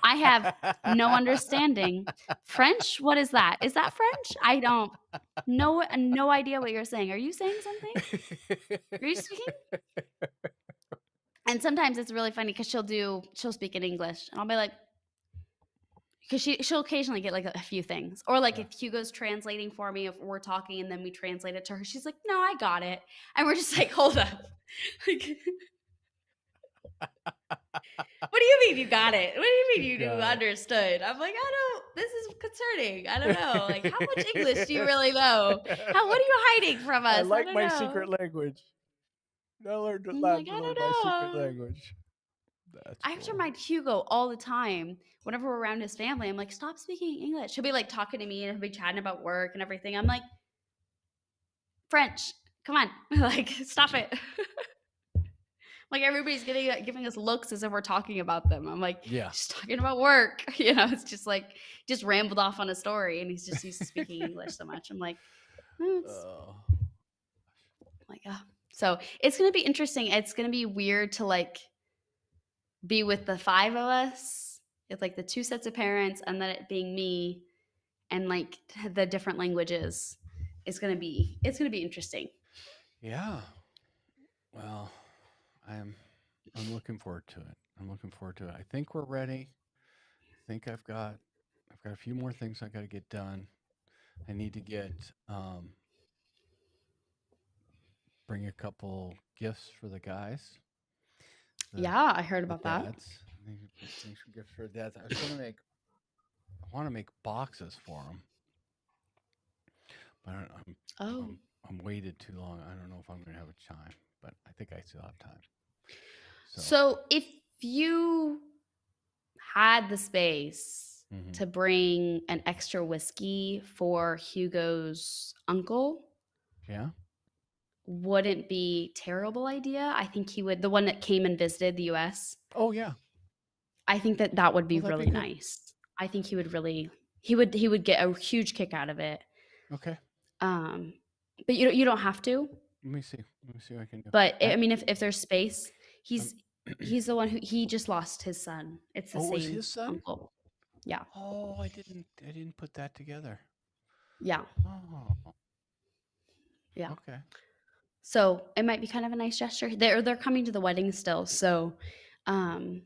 I have no understanding. French? What is that? Is that French? I don't know. No idea what you're saying. Are you saying something? Are you speaking? And sometimes it's really funny because she'll speak in English, and I'll be like, because she'll occasionally get like a few things, or like Yeah. if Hugo's translating for me, if we're talking and then we translate it to her, she's like, "No, I got it," and we're just like, "Hold up, like, what do you mean you got it? What do you mean you understood?" I'm like, I don't. This is concerning. I don't know. Like, how much English do you really know? What are you hiding from us? I like don't my know. secret language. I learned I'm my like, I don't secret know. language. That's I have to cool. remind Hugo all the time whenever we're around his family. I'm like, stop speaking English. He'll be like talking to me and he'll be chatting about work and everything. I'm like, French, come on, like stop it. Like everybody's giving us looks as if we're talking about them. I'm like, Yeah. just talking about work. It's just like just rambled off on a story, and he's just used to speaking English so much. I'm like, so it's gonna be interesting. It's gonna be weird to like be with the 5 of us. It's like the 2 sets of parents, and then it being me, and like the different languages. It's gonna be interesting. Yeah. Well, I'm looking forward to it. I think we're ready. I think I've got a few more things I got to get done. I need to bring a couple gifts for the guys. Yeah, I heard about that. Dads. I need to bring some gifts for dads. I want to make boxes for them, but I'm waited too long. I don't know if I'm going to have a time, but I think I still have time. So if you had the space to bring an extra whiskey for Hugo's uncle, yeah, wouldn't be terrible idea. I think he would. The one that came and visited the U.S. Oh yeah, I think that would be really be cool. nice. I think he would really he would get a huge kick out of it. Okay. But you don't have to. Let me see what I can do. But I mean, if there's space, he's the one who he just lost his son. It's the same was his son? uncle. Yeah. Oh, I didn't put that together. Yeah. Oh. Yeah. Okay. So it might be kind of a nice gesture. They're coming to the wedding still, so and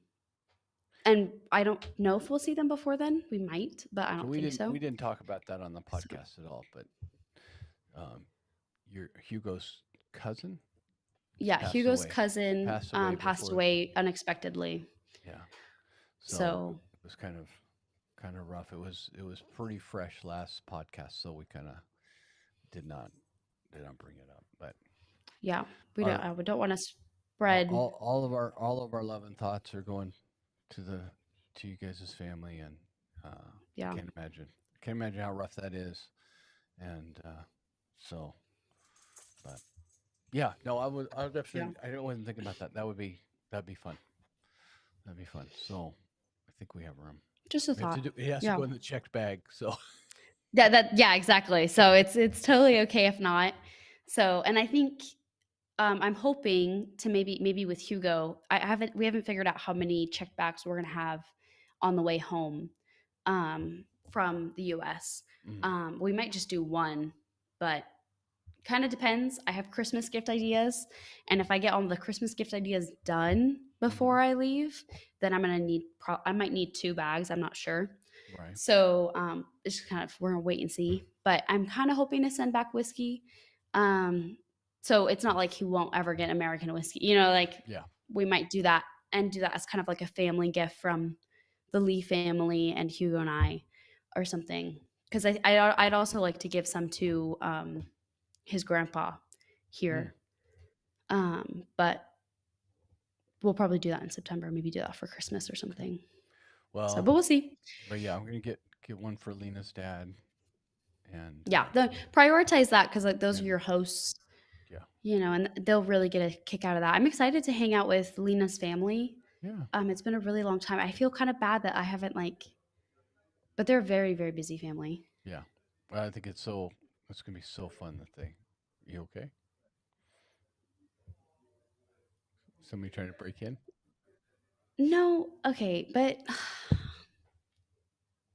I don't know if we'll see them before then. We might, but I don't think so. We didn't talk about that on the podcast at all, but your Hugo's cousin? Yeah, Hugo's cousin passed away unexpectedly. Yeah. So it was kind of rough. It was pretty fresh last podcast, so we kind of did not bring it up. But yeah, we don't want to spread all of our love and thoughts are going to you guys' family, and yeah, can't imagine how rough that is, and so, but yeah, no, I definitely I wasn't thinking about that. That'd be fun. That'd be fun. So I think we have room. Just a thought. It has to go in the checked bag. So yeah, exactly. So it's totally okay if not. So, and I think I'm hoping to maybe with Hugo. We haven't figured out how many checked bags we're gonna have on the way home from the US. Mm, We might just do one, but kind of depends. I have Christmas gift ideas, and if I get all the Christmas gift ideas done hmm. before I leave, then I'm gonna need. I might need 2 bags. I'm not sure. Right. So it's just kind of we're gonna wait and see. But I'm kind of hoping to send back whiskey. Um, so it's not like he won't ever get American whiskey. Like Yeah. we might do that and do that as kind of like a family gift from the Lee family and Hugo and I, or something. Because I'd also like to give some to his grandpa Mm. here. But we'll probably do that in September. Maybe do that for Christmas or Okay. something. So, Well, but we'll see. but yeah, I'm gonna get one for Lena's dad, and Yeah, prioritize that because like those are and your hosts, yeah, and they'll really get a kick out of that. I'm excited to hang out with Lena's family. yeah, It's been a really long time. I feel kind of bad that I haven't but they're a very, very busy family. yeah. Well, I think it's gonna be so fun. The thing. You okay? Somebody trying to break in? No, okay, but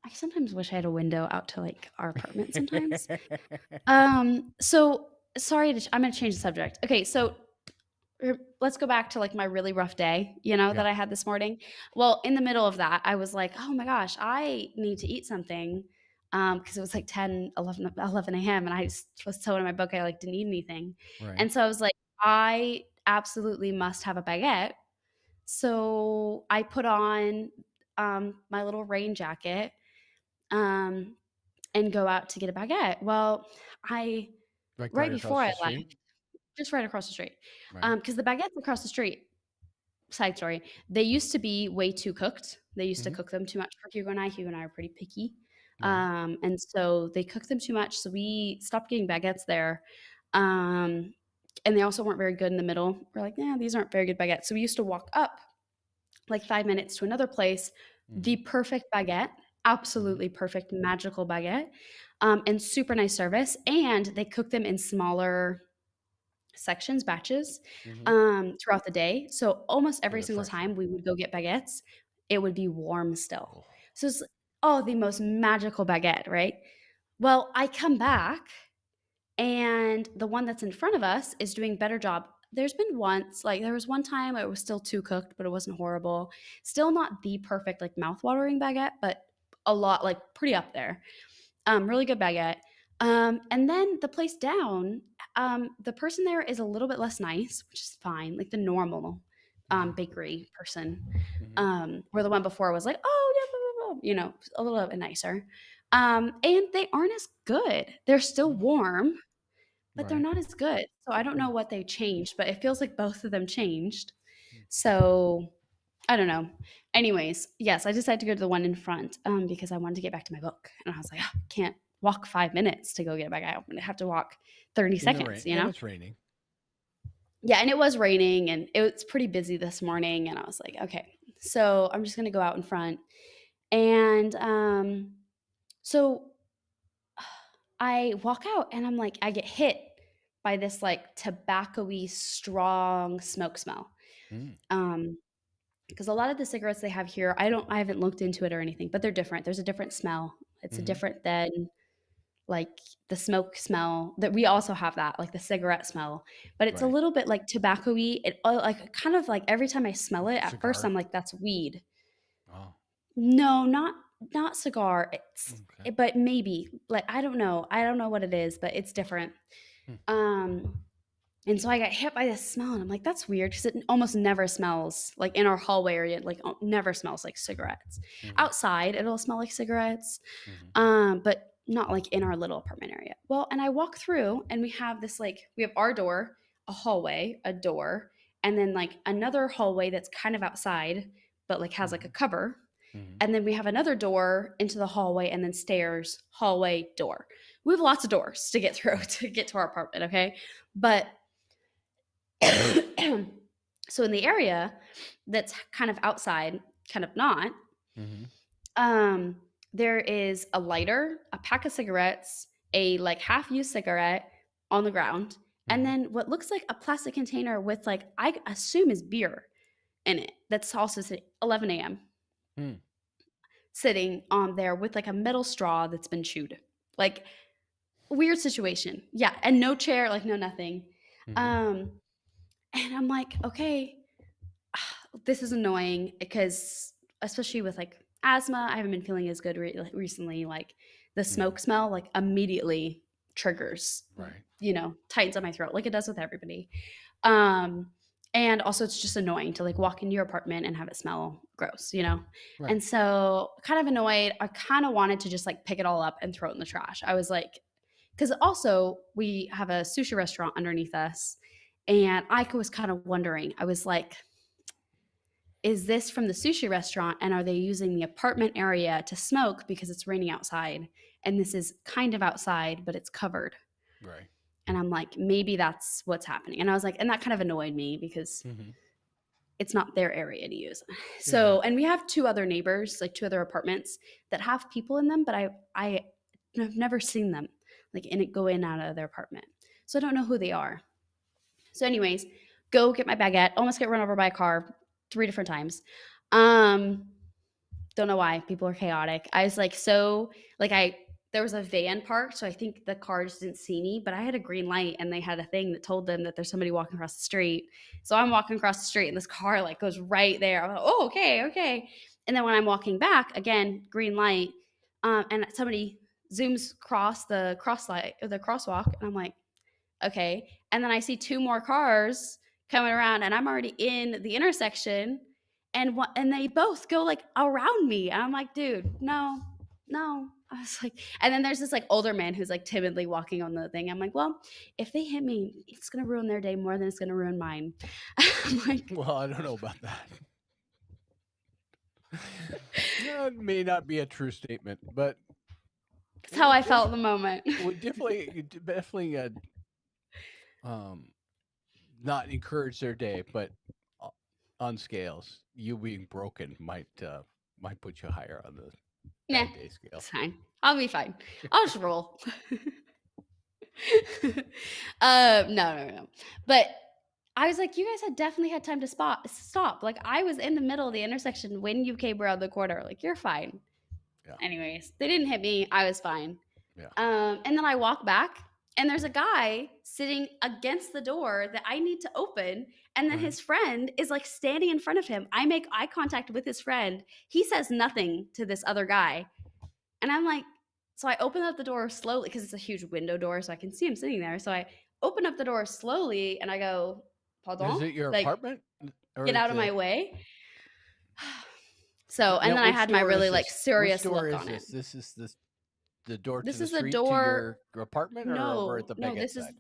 I sometimes wish I had a window out to like our apartment sometimes. So sorry I'm gonna change the subject. Okay, so let's go back to like my really rough day, Yeah. that I had this morning. Well, in the middle of that, I was like, oh my gosh, I need to eat something. Because it was like 10, 11 a.m. and I just was so in my book, I like didn't eat anything. Right. And so I was like, I absolutely must have a baguette. So I put on my little rain jacket um, and go out to get a baguette. Well, I Like right right before across I the left, street. just right across the street, Right. because the baguettes across the street, side story, they used to be way too cooked. They used to Hmm. cook them too much for Hugo and I. Hugo and I are pretty picky. Right. And so they cooked them too much. So we stopped getting baguettes there. Um, and they also weren't very good in the middle. We're like, yeah, these aren't very good baguettes. So we used to walk up like 5 minutes to another place, Hmm. the perfect baguette, Hmm. absolutely perfect, magical baguette, and super nice service. And they cook them in smaller sections, batches, Hmm. throughout the day. So almost So every they're single fresher. time we would go get baguettes, it would be warm still. Oh. So it's oh, the most magical baguette, right? Well, I come back and the one that's in front of us is doing better job. There's been once, like there was one time it was still too cooked, but it wasn't horrible. Still not the perfect like mouth-watering baguette, but a lot like pretty up there. Really good baguette. And then the place down, the person there is a little bit less nice, which is fine, like the normal Hmm. bakery person. Hmm. Where the one before was like, oh yeah, blah, blah, blah, a little bit nicer. And they aren't as good. They're still Oh. warm, but they're Right. not as good. So I don't Hmm. know what they changed, but it feels like both of them changed. So I don't know. Anyways, yes, I decided to go to the one in front because I wanted to get back to my book. And I was like, "Oh, I can't walk 5 minutes to go get back. I'm going to have to walk 30 In the seconds, rain, and it's raining. Yeah, and it was raining and it was pretty busy this morning. And I was like, okay, so I'm just going to go out in front. And so I walk out and I'm like, I get hit by this like tobacco-y strong smoke smell. Mm. Um, because a lot of the cigarettes they have here, I haven't looked into it or anything, but they're different. There's a different smell. It's a Hmm. different than like the smoke smell that we also have that, like the cigarette smell, but it's a Right. little bit like tobacco-y. It like kind of like every time I smell it, at first Cigar. I'm like, that's weed. Oh. No, not cigar. Okay. But maybe like I don't know. I don't know what it is, but it's different. Hmm. Um, And so I got hit by this smell, and I'm like, that's weird because it almost never smells like in our hallway area, like never smells like cigarettes. Hmm. Outside, it'll smell like cigarettes, Hmm. but not like in our little apartment area. Well, and I walk through, and we have this we have our door, a hallway, a door, and then like another hallway that's kind of outside, but like has like a Hmm. cover. Hmm. And then we have another door into the hallway, and then stairs, hallway, door. We have lots of doors to get through to get to our apartment, okay? But so in the area that's kind of outside, kind of not, Hmm. um, there is a lighter, a pack of cigarettes, a like half-used cigarette on the ground, and Mm-hmm. then what looks like a plastic container with like I assume is beer in it. That's also 11 a.m. Mm. sitting on there with like a metal straw that's been chewed. Like weird situation. Yeah, and no chair, like no nothing. Mm-hmm. Um and I'm like, okay, this is annoying because especially with like asthma, I haven't been feeling as good recently. Like the Mm-hmm. smoke smell like immediately triggers, Right. tightens up my throat like it does with everybody. Um, and also it's just annoying to like walk into your apartment and have it smell gross. Right. And so kind of annoyed. I kind of wanted to just like pick it all up and throw it in the trash. I was like, because also we have a sushi restaurant underneath us. And I was kind of wondering, I was like, is this from the sushi restaurant? And are they using the apartment area to smoke because it's raining outside? And this is kind of outside, but it's covered. Right. And I'm like, maybe that's what's happening. And I was like, and that kind of annoyed me because Mm-hmm. it's not their area to use. Yeah. So, and we have two other neighbors, like two other apartments that have people in them, but I have never seen them like in it go in and out of their apartment. So I don't know who they are. So, anyways, go get my baguette. Almost get run over by a car 3 different times. Um, don't know why. People are chaotic. I was like, so like there was a van parked, so I think the cars didn't see me, but I had a green light and they had a thing that told them that there's somebody walking across the street. So I'm walking across the street and this car like goes right there. I'm like, oh, okay, okay. And then when I'm walking back, again, green light, and somebody zooms across the crosswalk, and I'm like, okay. And then I see two more cars coming around, and I'm already in the intersection, and they both go like around me, and I'm like, dude, no, no. I was like, and then there's this like older man who's like timidly walking on the thing. I'm like, well, if they hit me, it's gonna ruin their day more than it's gonna ruin mine. I'm like, Well, I don't know about that. That may not be a true statement, but that's it how would I felt in the moment. definitely um not encourage their day, but o- on scales, you being broken might put you higher on the Nah, bad day scale. it's fine. I'll be fine. I'll just roll. No, no, no. But I was like, you guys had definitely had time to stop. Like I was in the middle of the intersection when you came around the corner. Like you're fine. Yeah, Anyways, they didn't hit me. I was fine. yeah. And then I walk back, and there's a guy sitting against the door that I need to open. And then Right. his friend is like standing in front of him. I make eye contact with his friend. He says nothing to this other guy. And I'm like, so I open up the door slowly because it's a huge window door, so I can see him sitting there. So I open up the door slowly and I go, Is pardon? it your Like, apartment or get is out of it my way. So, and now? then I Which had my door is really like this? Which serious door look is on it. this? This is the door to This the is the street to door. your apartment, or over at No, the no, baguette side?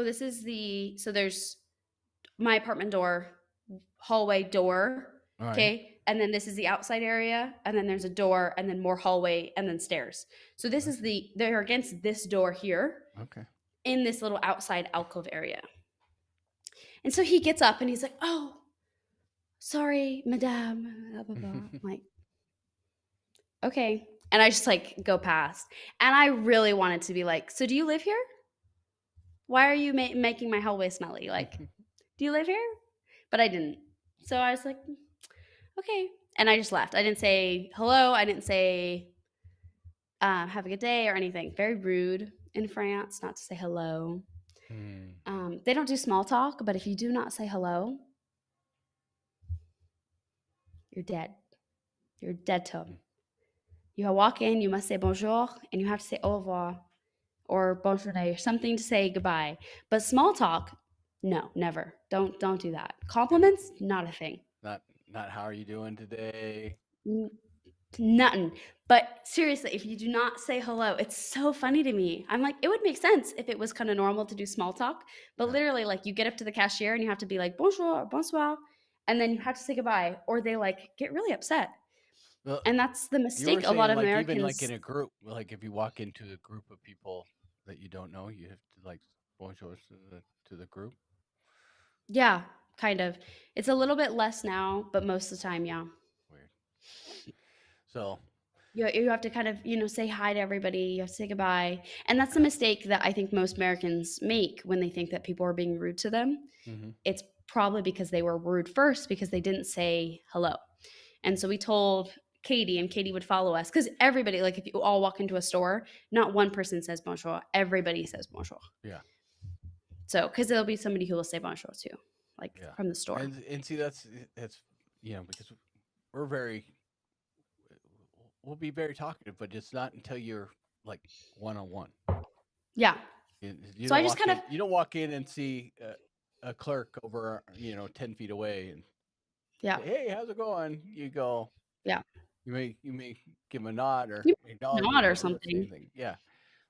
this is so there's my apartment door, hallway door. All right. Okay. And then this is the outside area. And then there's a door and then more hallway and then stairs. So this I is see. they're against this door here Okay. in this little outside alcove area. And so he gets up and he's like, oh, sorry, madame, blah, blah, blah. I'm like, okay. And I just like go past. And I really wanted to be like, so do you live here? Why are you making my hallway smelly? Like, do you live here? But I didn't. So I was like, okay. And I just left. I didn't say hello. I didn't say have a good day or anything. Very rude in France not to say hello. Hmm. They don't do small talk, but if you do not say hello, you're dead. You're dead to them. You walk in, you must say bonjour, and you have to say au revoir or bonjour or something to say goodbye. But small talk, no, never. Don't do that. Yeah. Compliments, not a thing. Not how are you doing today? Nothing. But seriously, if you do not say hello, it's so funny to me. I'm like, it would make sense if it was kind of normal to do small talk, but Yeah. literally, like, you get up to the cashier and you have to be like, bonjour, bonsoir, and then you have to say goodbye, or they like get really upset. Well, And that's the you were mistake a lot saying of like even like in Americans. a group, like if you walk into a group of people that you don't know, you have to like bonjour to the group. Yeah, kind of. It's a little bit less now, but most of the time, yeah. Weird. So You have to kind of, say hi to everybody. You have to say goodbye. And that's the mistake that I think most Americans make when they think that people are being rude to them. Hmm. It's probably because they were rude first because they didn't say hello. And so we told Katie, and Katie would follow us because everybody, like if you all walk into a store, not one person says bonjour, everybody says bonjour. Yeah, So, because there'll be somebody who will say bonjour too, like yeah, from the store. and see that's because we're very we'll be very talkative, but it's not until you're like one on one. Yeah. You So don't I just walk kind of, in. You don't walk in and see a clerk over 10 feet away and yeah, say, "Hey, how's it going?" You go. yeah. You may give them a nod or You acknowledge nod them, or but you don't say something. anything. Yeah,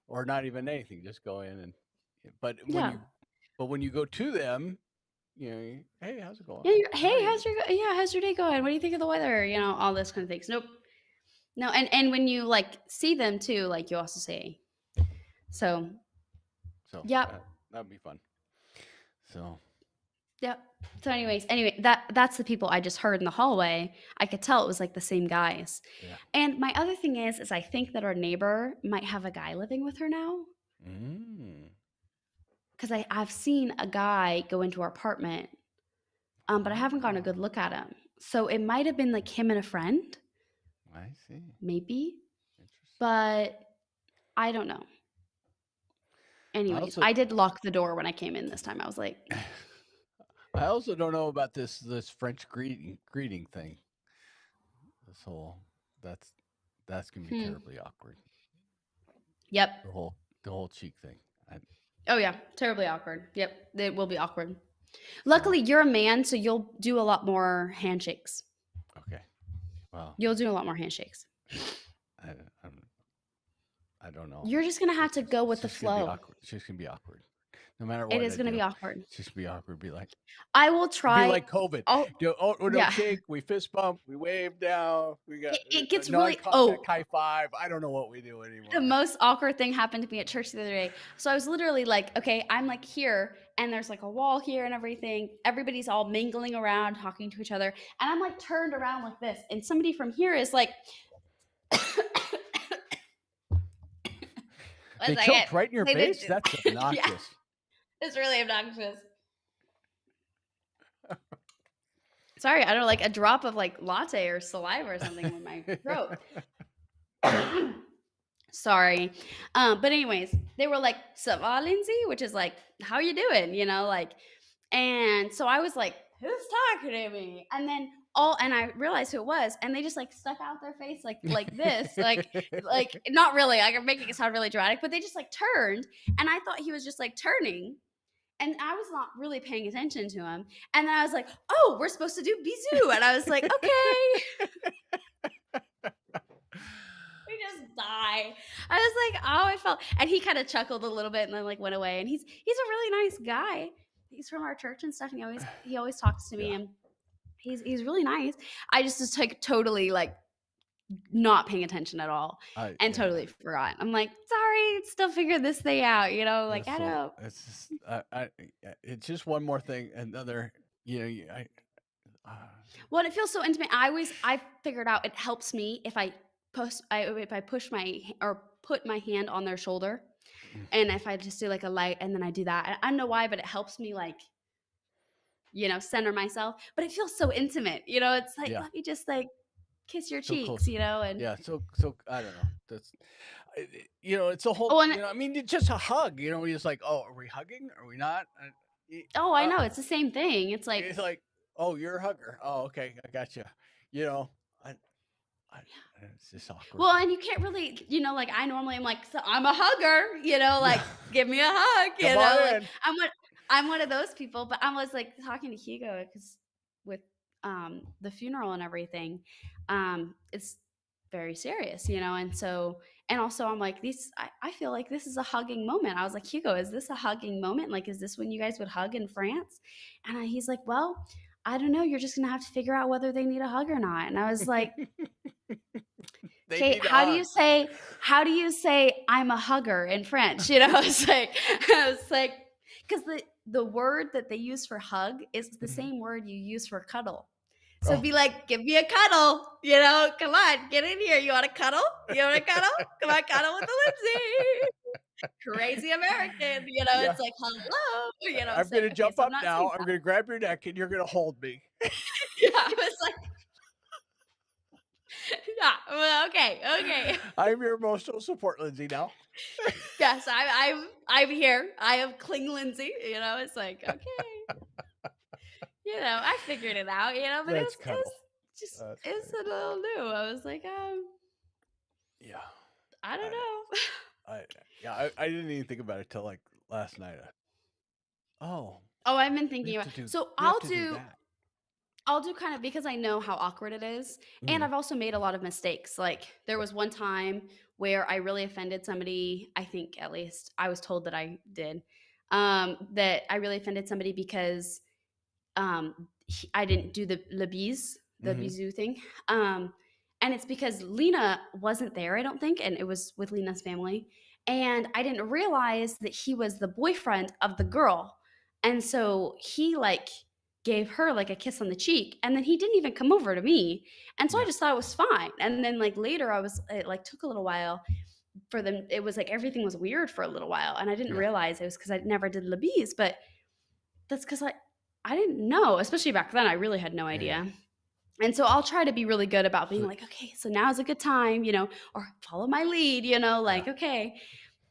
or not even anything. Just go in and. But when Yeah. you go to them, hey, how's it going? Yeah. How are Hey, you? how's your day going? What do you think of the weather? All this kind of things. Nope. No. And when you like see them too, like you also say, so, So yep. that'd be fun. So Yep. So anyway, that's the people I just heard in the hallway. I could tell it was like the same guys. yeah. And my other thing is I think that our neighbor might have a guy living with her now. Mm. Because I've seen a guy go into our apartment, but I haven't gotten a good Oh, look at him. So it might have been like him and a friend, I see. maybe, Interesting. but I don't know. I Anyways, also I did lock the door when I came in this time. I was like, I also don't know about this French greeting thing. This whole that's that's gonna be hmm. terribly awkward. Yep. The whole cheek thing. I, Oh yeah, terribly awkward. Yep, it will be awkward. so Luckily, you're a man, so you'll do a lot more handshakes. okay. Well, You'll do a lot more handshakes. I I'm, I don't know. You're just gonna have to go It's with the just gonna be flow. awkward. It's just gonna be awkward. No matter It what is I gonna be do, awkward. it's just gonna be awkward. Be like I will it'd be try. like COVID. Oh No yeah, shake. We fist bump. We wave down. We got it gets really. non-contact Oh, high five. I don't know what we do the anymore. most awkward thing happened to me at church the other day. So I was literally like, okay, I'm like here, and there's like a wall here and everything. Everybody's all mingling around, talking to each other, and I'm like turned around like this, and somebody from here is like, one They second. choked right in your They did. face. That's Yeah, obnoxious. it's really obnoxious. Sorry, I don't know, like a drop of like latte or saliva or something in my throat. Sorry. But anyways, they were like, "Ça va, Lindsay?" Which is like, "How you doing?" Like, and so I was like, "Who's talking to me?" And I realized who it was, and they just like stuck out their face like this, like not really, like I'm making it sound really dramatic, but they just like turned, and I thought he was just like turning, and I was not really paying attention to him, and then I was like, "Oh, we're supposed to do bisou," and I was like, "Okay." We just die. I was like, oh, I felt, and he kind of chuckled a little bit and then like went away. And he's a really nice guy. He's from our church and stuff. And he always talks to me, Yeah. and he's really nice. I just was like totally like not paying attention at all, and Yeah. totally forgot. I'm like, sorry, still figure this thing out. Like I So don't. it's just it's just one more thing. Another. I. Uh, Well, it feels so intimate. I figured out it helps me if I push or put my hand on their shoulder. mm, And if I just do like a light and then I do that, I don't know why, but it helps me like, center myself. But it feels so intimate. It's like, yeah. let me just like kiss your So cheeks, close. and Yeah. So I don't know. That's. It's a whole. oh, and I mean, it's just a hug. You're just like, oh, are we hugging? Are we not? oh, I know it's the same thing. It's like, It's like, oh, you're a hugger. Oh, okay, I got you. You know, I, I, it's just awkward. well, and you can't really, like I normally am like, so I'm a hugger, like Yeah, give me a hug, come on like in. I'm one of those people. But I was like talking to Hugo because with the funeral and everything, it's very serious, and also I'm like I feel like this is a hugging moment. I was like, Hugo, is this a hugging moment? Like, is this when you guys would hug in France? And he's like, well, I don't know. You're just gonna have to figure out whether they need a hug or not. And I was like, They okay, need a hug. how do you say I'm a hugger in French? I was like, because the word that they use for hug is the same word you use for cuddle. So Oh, be like, "Give me a cuddle," "Come on, get in here. You wanna cuddle? You wanna cuddle? Come on, cuddle with the Lindsay." Crazy American, yeah. it's like, "Hello," I'm it's like, gonna "Okay, jump so I'm up not saying now. I'm gonna grab your neck, and you're gonna hold me. yeah, I was like, "Yeah, well, okay, okay." I'm your emotional support, Lindsay. Now. Yes, I'm here. I am Cling Lindsay, it's like, "Okay." I figured it out, but Let's it was cuddle. just That's it's funny. a little new. I was like, Yeah. I don't I know." I yeah, I didn't even think about it till like last night. Oh, Oh, I've been we thinking have about to do so we have to do that. I'll do kind of because I know how awkward it is, and Mhm. I've also made a lot of mistakes. Like, there was one time where I really offended somebody, I think at least I was told that I did, that I really offended somebody because, I didn't do the the Mhm. bisou thing, um, and it's because Lena wasn't there, I don't think, and it was with Lena's family, and I didn't realize that he was the boyfriend of the girl, and so he, like, gave her, like, a kiss on the cheek, and then he didn't even come over to me, and so I Yeah. just thought it was fine, and then, like, later it, like, took a little while for them it was like everything was weird for a little while, and I didn't Yeah. realize it was because I never did Le Bis, but that's because I didn't know, especially back then, I really had no Yeah. Yeah. idea. And so I'll try to be really good about being So like, "Okay, so now's a good time," or follow my lead, yeah. like, "Okay."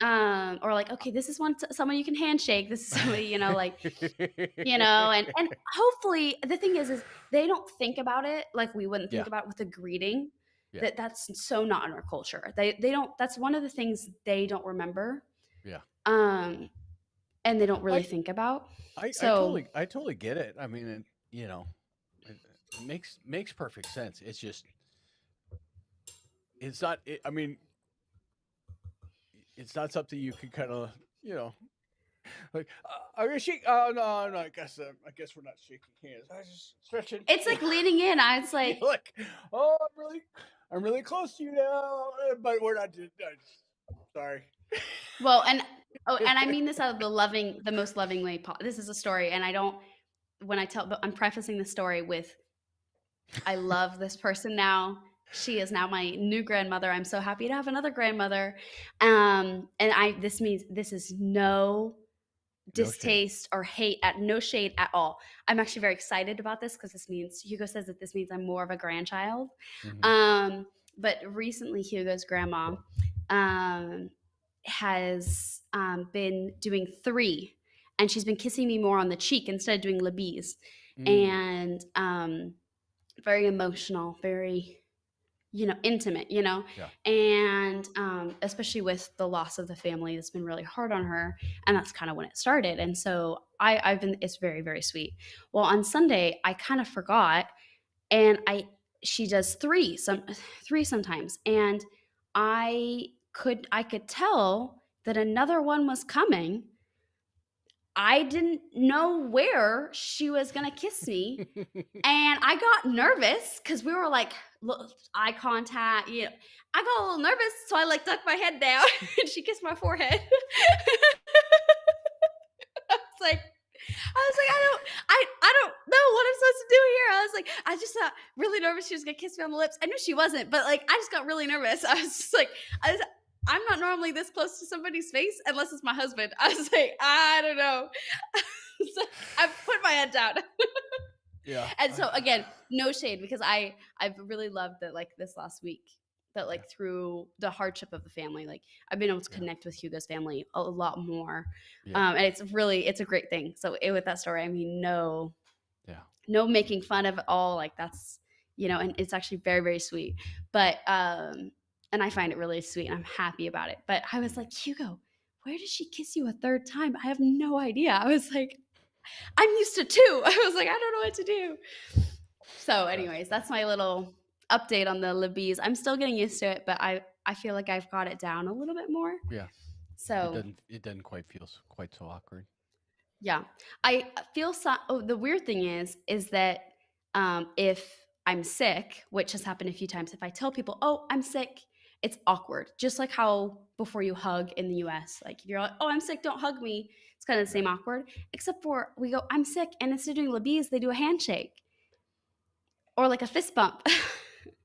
Or like, "Okay, this is someone you can handshake. This is somebody, like, and hopefully the thing is they don't think about it like we wouldn't think Yeah. about with a greeting. Yeah. That's so not in our culture. They don't that's one of the things they don't remember. Yeah. Um, and they don't really I think about. I So totally get it. I mean, you know, it makes perfect sense. It's just it's not. I mean, it's not something you can kind of like. Are you shake? Oh no, no. I guess we're not shaking hands. I was just stretching. it's like leaning in. I was You're like, like, oh, I'm really close to you now, but we're not. Sorry. well, and I mean this out of the most loving way. This is a story, and I don't when I tell, but I'm prefacing the story with, I love this person now. She is now my new grandmother. I'm so happy to have another grandmother. And this means this is no No shade. distaste or hate at no shade at all. I'm actually very excited about this because this means Hugo says that this means I'm more of a grandchild. Hmm. Um, but recently Hugo's grandma um, has been doing three, and she's been kissing me more on the cheek instead of doing labis, Mm, and very emotional, very intimate, yeah. and especially with the loss of the family, it's been really hard on her, and that's kind of when it started. And so I've been it's very, very sweet. Well, on Sunday I kind of forgot, and she does three sometimes, and I could tell that another one was coming. I didn't know where she was gonna kiss me, and I got nervous because we were like, look, eye contact. I got a little nervous, so I like ducked my head down, and she kissed my forehead. It's like I don't know what I'm supposed to do here. I was like, I just got really nervous she was gonna kiss me on the lips. I knew she wasn't, but like I just got really nervous. I was just like, I'm not normally this close to somebody's face unless it's my husband. I was like, I don't know. So I put my head down. Yeah. And so again, no shade because I've really loved that, like, this last week, that, Yeah. like, through the hardship of the family, like, I've been able to Yeah. connect with Hugo's family a lot more. Yeah. And it's a great thing. So with that story, I mean, Yeah. no making fun of it all. Like, that's, and it's actually very, very sweet. But and I find it really sweet, and I'm happy about it. But I was Mhm. like, Hugo, where did she kiss you a third time? I have no idea. I was like, I'm used to two. I was like, I don't know what to do. So, That's anyways, funny. that's my little update on the Libby's. I'm still getting used to it, but I feel like I've got it down a little bit more. Yeah. So, It doesn't quite feel quite so awkward. yeah, I feel so. Oh, the weird thing is that if I'm sick, which has happened a few times, if I tell people, "Oh, I'm sick," it's awkward. Just like how before you hug in the U.S., like if you're like, "Oh, I'm sick, don't hug me," it's kind of the Yeah. same awkward. Except for we go, "I'm sick," and instead of doing Libby's, they do a handshake. or like a fist bump.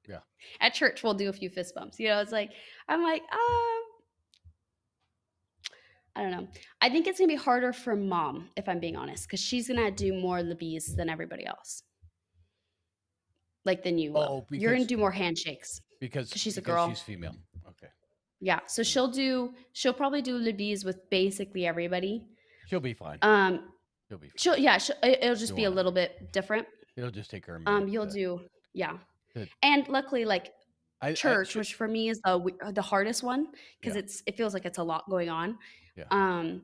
Yeah. At church, we'll do a few fist bumps. You know, it's like I'm like, I don't know. I think it's gonna be harder for mom, if I'm being honest, because she's gonna do more libbies than everybody else, like than you will. Oh, You're gonna do more handshakes because because she's a because girl. she's female. Okay. Yeah, so Mm. she'll probably do libbies with basically everybody. She'll be fine. Um, She'll be fine. it'll just You be a won't little bit different. It'll just take her a minute You'll do, yeah. to And luckily, like I church, should which for me is the hardest one because yeah, it feels like it's a lot going on. yeah, Um,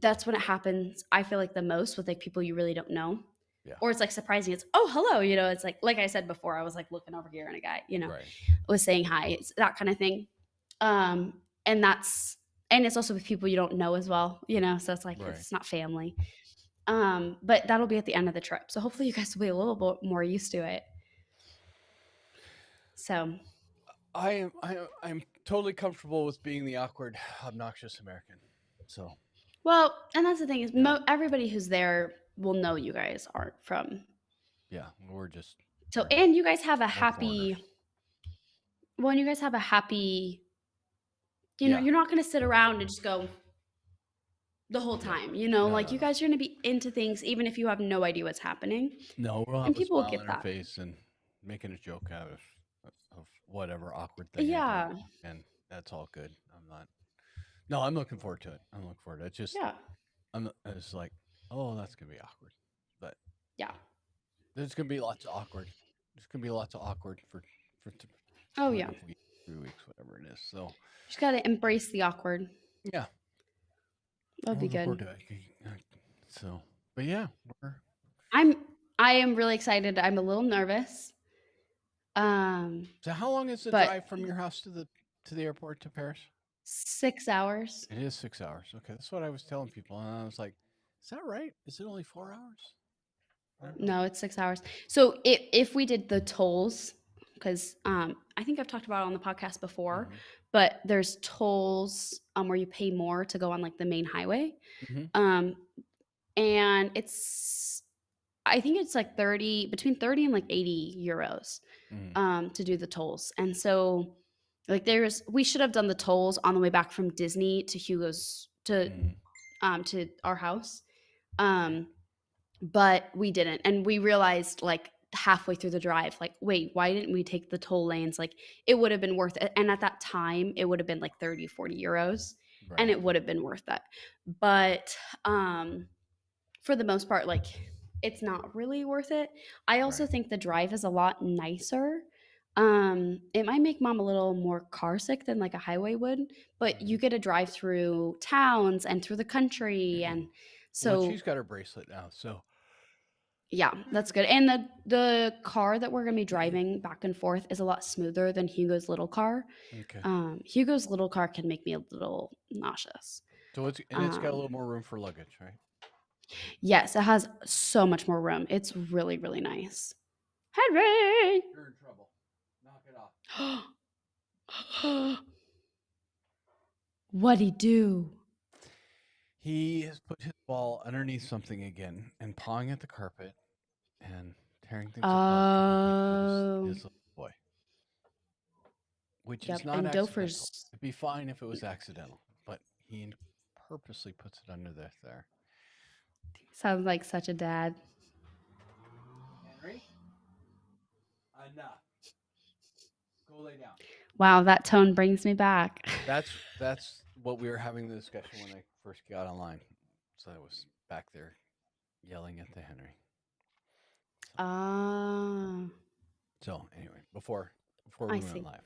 that's when it happens. I feel like the most with like people you really don't know, yeah. or it's like surprising. It's oh hello, you know. It's like I said before, I was like looking over here and a guy, you know, Right. was saying hi. It's that kind of thing. Um, and that's and it's also with people you don't know as well, you know. So it's like Right. it's not family. But that'll be at the end of the trip. So hopefully you guys will be a little bit more used to it. So I'm totally comfortable with being the awkward, obnoxious American. So well, and that's the thing is yeah, everybody who's there will know you guys aren't from. yeah, we're just So we're just and you guys have a we're foreigners. happy well, and you guys have a happy, you know, Yeah, you're not going to sit around and just go the whole yeah. time, you know, No, like no, you no. guys are going to be into things even if you have no idea what's happening. No, we'll And have a people will smile get on our that. face and making a joke out of whatever awkward thing I Yeah. did, and that's all good. I'm not. No, I'm looking forward to it. I'm looking forward to it. It's just Yeah. it's like, oh, that's gonna be awkward, but Yeah. there's gonna be lots of awkward. There's gonna be lots of awkward for Oh, 2 and yeah. a half weeks, 3 weeks, whatever it is. So Just got to embrace the awkward. yeah, That'll I'm be looking forward good. to it. So, but yeah, we're I'm I am really excited. I'm a little nervous. so how long is the But drive from your house to the airport to Paris? 6 hours. It is 6 hours. Okay, that's what I was telling people, and I was like, "Is that right? Is it only 4 hours?" I don't know. No, it's 6 hours. So if we did the tolls, because I think I've talked about it on the podcast before, Mhm. but there's tolls where you pay more to go on like the main highway, Mhm. um, and it's I think it's like 30 between 30 and like 80 euros Mhm. to do the tolls, and so like we should have done the tolls on the way back from Disney to Hugo's Mhm. to our house. Um, but we didn't, and we realized like halfway through the drive like wait, why didn't we take the toll lanes? Like it would have been worth it, and at that time it would have been like 30-40 euros, and Right. it would have been worth that. But for the most part, like it's not really worth it. I also Right. think the drive is a lot nicer. It might make mom a little more car sick than like a highway would, but you Mhm. get to drive through towns and through the country, and Well, so she's got her bracelet now, so yeah, that's good. And the car that we're gonna be driving back and forth is a lot smoother than Hugo's little car. okay. Hugo's little car can make me a little nauseous. So it's got a Um, little more room for luggage, right? yes, it has so much more room. It's really, really nice. Henry! You're in trouble. Knock it off. What'd he do? He has put his ball underneath something again and pawing at the carpet and tearing things apart to confuse Oh, his little boy, which is yep. not And accidental. Dofer's It'd be fine if it was accidental, but he purposely puts it under there. sounds like such a dad. Henry, enough. Go lay down. Wow, that tone brings me back. That's what we were having the discussion when I first got online. So I was back there yelling at the Henry. Ah, So anyway, before I we went see. live,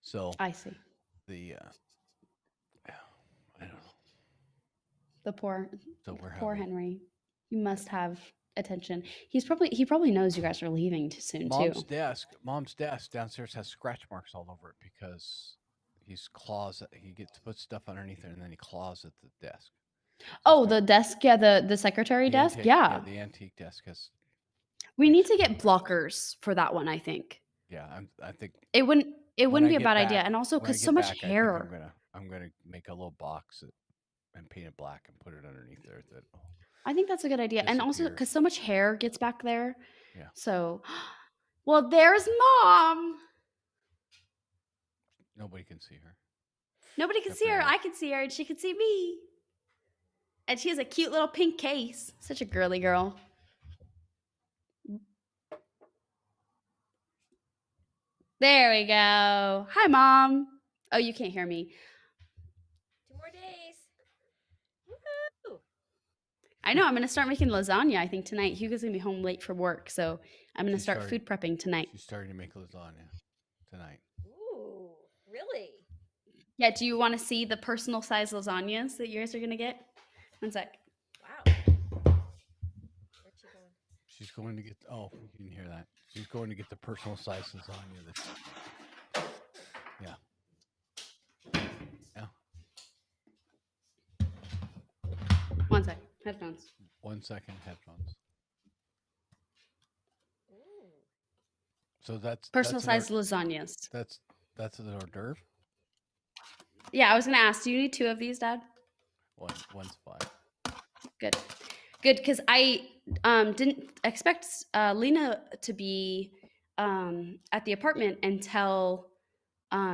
so I see. the I don't know. The poor, So we're poor having Henry. You must have attention. He probably knows you guys are leaving too soon too. mom's desk downstairs has scratch marks all over it because he gets to put stuff underneath it and then he claws at the desk. So Oh, the desk, yeah, the secretary desk, yeah. the antique desk has We big need to get scratch marks. blockers for that one. I think Yeah, I think it when wouldn't I be a get bad idea, back and also when I because so get much back, I think hair. I'm gonna make a little box and paint it black and put it underneath there that I think that's a good idea, and also disappear. because so much hair gets back there. Yeah. So Well, there's mom. Nobody can see her. Nobody can Except see for her. you. I can see her, and she can see me. And she has a cute little pink case. Such a girly girl. There we go. Hi, mom. Oh, you can't hear me. 2 more days. Woo! I know. I'm gonna start making lasagna. I think tonight. Hugo's gonna be home late for work, so I'm gonna She start started- food prepping tonight. She's starting to make lasagna tonight. Ooh, really? Yeah. Do you want to see the personal size lasagnas that you guys are gonna get? One sec. Wow. Where'd she going? She's going to get. Oh, you didn't hear that. She's going to get the personal size lasagna. Yeah. Yeah. One sec. Headphones. 1 second headphones. Ooh. So that's Personal that's size lasagnas. that's an hors d'oeuvre. Yeah, I was gonna ask. Do you need 2 of these, Dad? One's fine. Good. Good, because I didn't expect Lena to be at the apartment until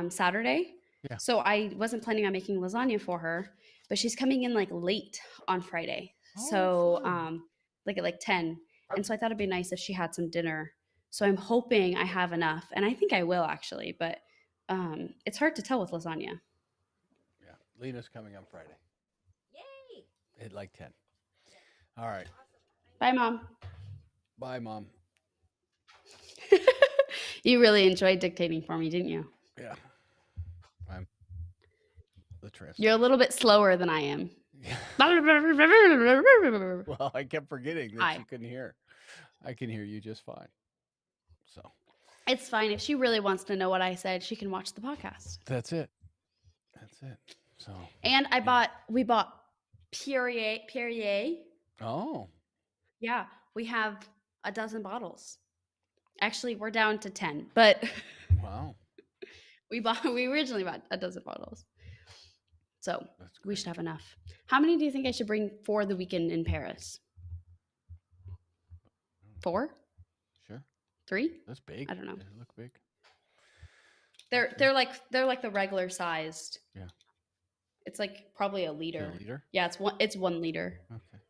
Saturday. Yeah. So I wasn't planning on making lasagna for her, but she's coming in like late on Friday. Oh, So fun. like at like 10. And so I thought it'd be nice if she had some dinner. So I'm hoping I have enough, and I think I will actually, but it's hard to tell with lasagna. Yeah. Lena's coming on Friday Yay! at like 10. All right. Bye, Mom. Bye, Mom. You really enjoyed dictating for me, didn't you? Yeah. I'm the translator. You're a little bit slower than I am. Yeah. Well, Well, I kept forgetting that Hi. she couldn't hear. I can hear you just fine. So it's fine. If she really wants to know what I said, she can watch the podcast. that's it. That's it. So. And we bought Perrier. Oh. Yeah, we have a dozen bottles. Actually, we're down to 10, but Wow. we originally bought a dozen bottles. So That's we great. should have enough. How many do you think I should bring for the weekend in Paris? 4? Sure. 3? That's big. I don't know. They look big. They're like the regular sized. Yeah. It's like probably a Is it liter. a liter? Yeah, it's 1 liter. Okay.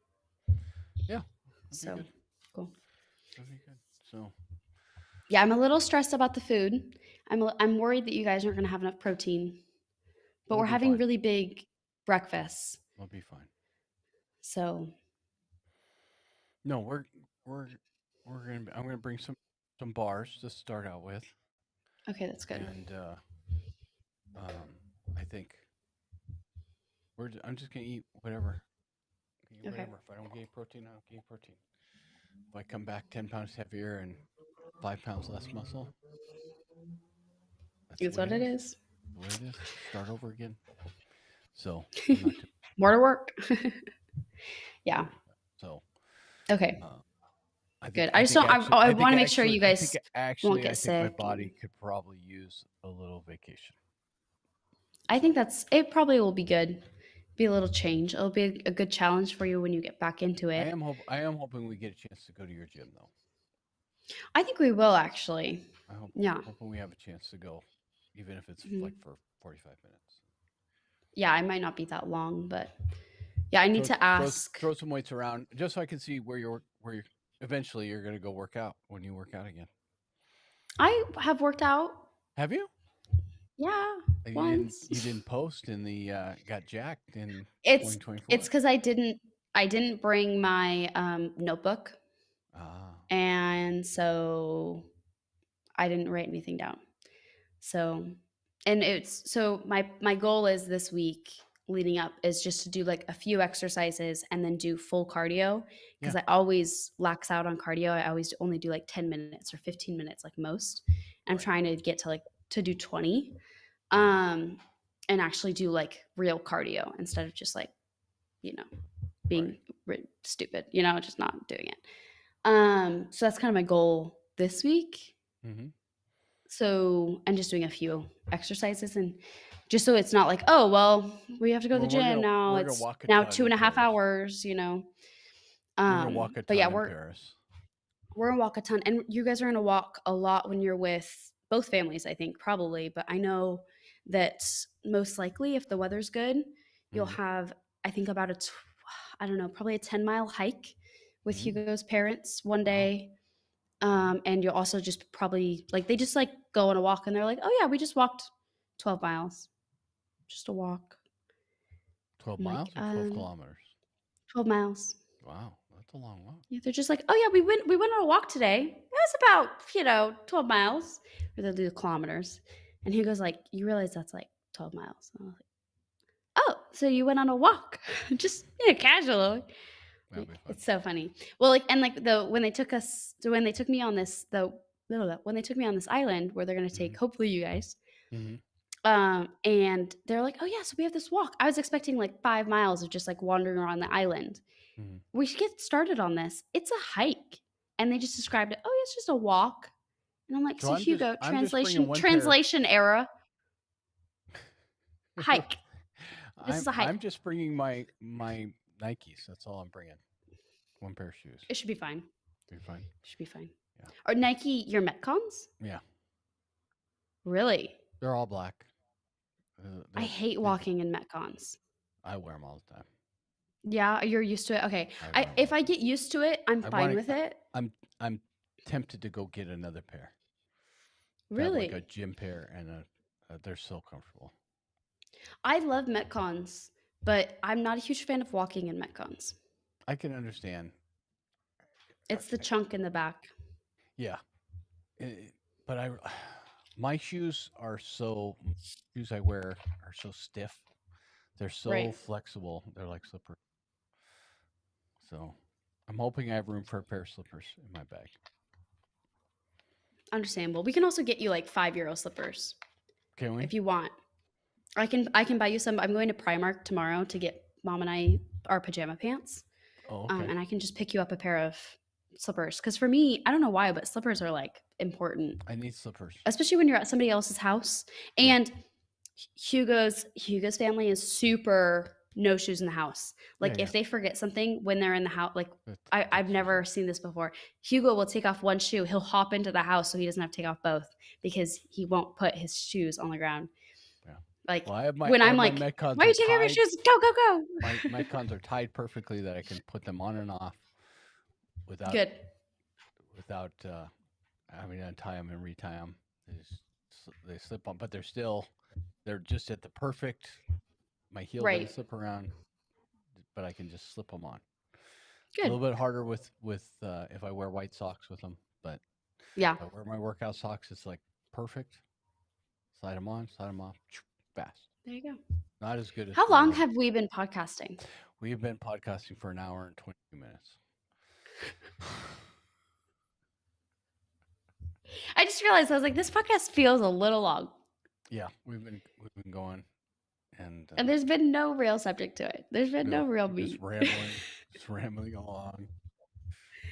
Yeah. that'd be So good. cool. That'd be good. So. Yeah, I'm a little stressed about the food. I'm worried that you guys aren't going to have enough protein. But We'll we're be having fine. really big breakfasts. We'll be fine. So No, we're gonna. I'm gonna bring some bars to start out with, okay, that's good. and I think I'm just gonna eat whatever. Eat Okay. whatever. If I don't gain protein, I don't gain protein. If I come back 10 pounds heavier and 5 pounds less muscle, That's what it is. The way it is. Start over again. So. I'm not too- More to work. Yeah. so. Okay. I think, Good. I just don't. I want to make sure you guys actually, get I think sick. my body could probably use a little vacation. I think it probably will be good. Be a little change. It'll be a good challenge for you when you get back into I it. am hoping we get a chance to go to your gym though. I think we will actually. Yeah. Hoping we have a chance to go, even if it's Mhm. like for 45 minutes. Yeah, I might not be that long, but yeah, I need to ask. Throw some weights around just so I can see where you're eventually you're going to go work out when you work out again. I have worked out. Have you? Yeah, You once. didn't post in the got jacked in It's 2024. it's because I didn't bring my notebook, and so I didn't write anything down. So, and my goal is this week leading up is just to do like a few exercises and then do full cardio because I always lax out on cardio. I always only do like 10 minutes or 15 minutes like most. I'm trying to get to do 20 and actually do like real cardio instead of just like, being stupid, just not doing it. So that's kind of my goal this week. Mm-hmm. So I'm just doing a few exercises and just so it's not like, oh, well, we have to go to the gym now. It's now 2.5 hours, We're gonna walk a ton but yeah, in Paris. we're gonna walk a ton, and you guys are gonna walk a lot when you're with both families, I think, probably. But I know that most likely, if the weather's good, you'll Mhm. have, I think, about I don't know, probably a 10-mile hike with Mm. Hugo's parents one Wow. day. And you'll also just probably like they just like go on a walk and they're like, oh yeah, we just walked 12 miles, just a walk. 12 I'm like, miles or 12 kilometers? 12 miles. Wow, that's a long walk. Yeah, they're just like, oh yeah, we went on a walk today. It was about 12 miles. Or they'll do kilometers. And he goes like, you realize that's like 12 miles. And I was like, oh, so you went on a walk. Just casually. That'd be fun. It's so funny. Well, like and like when they took me on this when they took me on this island where they're gonna take hopefully you guys. Mhm. And they're like, oh yeah, so we have this walk. I was expecting like 5 miles of just like wandering around the island. Mhm. We should get started on this. It's a hike. And they just described it. Oh, yeah, it's just a walk. And I'm like, So so I'm just Hugo, I'm just bringing translation one pair. translation era. Hike. This is a hike. I'm just bringing my Nikes. That's all I'm bringing. One pair of shoes. It should be fine. Be fine. Should be fine. Yeah. Are Nike your Metcons? Yeah, Really? they're all black. I They're- hate these- walking in Metcons. I wear them all the time. Yeah, you're used to it. Okay. I wear 'em If all I the get used to it, I'm I fine wanna- with it. I'm tempted to go get another pair. To have, Really? like a gym pair and they're so comfortable. I love Metcons, but I'm not a huge fan of walking in Metcons. I can understand. It's the chunk in the back. Yeah, but my shoes I wear are so stiff. They're so Right. flexible. They're like slippers. So I'm hoping I have room for a pair of slippers in my bag. Understandable. We can also get you like €5 slippers Can we? if you want. I can buy you some. I'm going to Primark tomorrow to get Mom and I our pajama pants. Oh, okay. And I can just pick you up a pair of slippers. Because for me, I don't know why, but slippers are like important, I need slippers. especially when you're at somebody else's house. Yeah. And Hugo's family is super no shoes in the house. Like Yeah, if they forget something when they're in the house, like That's I've never usually- seen this before. Hugo will take off one shoe. He'll hop into the house so he doesn't have to take off both because he won't put his shoes on the ground. Yeah. Like Well, I have my when I I'm have my like, Metcons why are you are taking off your tied- shoes? Go, go, go. My Metcons are tied perfectly that I can put them on and off without Good. having to untie them and retie them. They slip on, but they're just at the perfect. My heel Right. doesn't slip around, but I can just slip them on. A Good. little bit harder with if I wear white socks with them, but Yeah. if I wear my workout socks, it's like perfect. Slide them on, slide them off, fast. There you go. Not as good as How the long other- have we been podcasting? We've been podcasting for an hour and 22 minutes. I just realized I was like, this podcast feels a little long, Yeah, we've been going, and and there's been no real subject to it. There's been no real just meat. rambling along.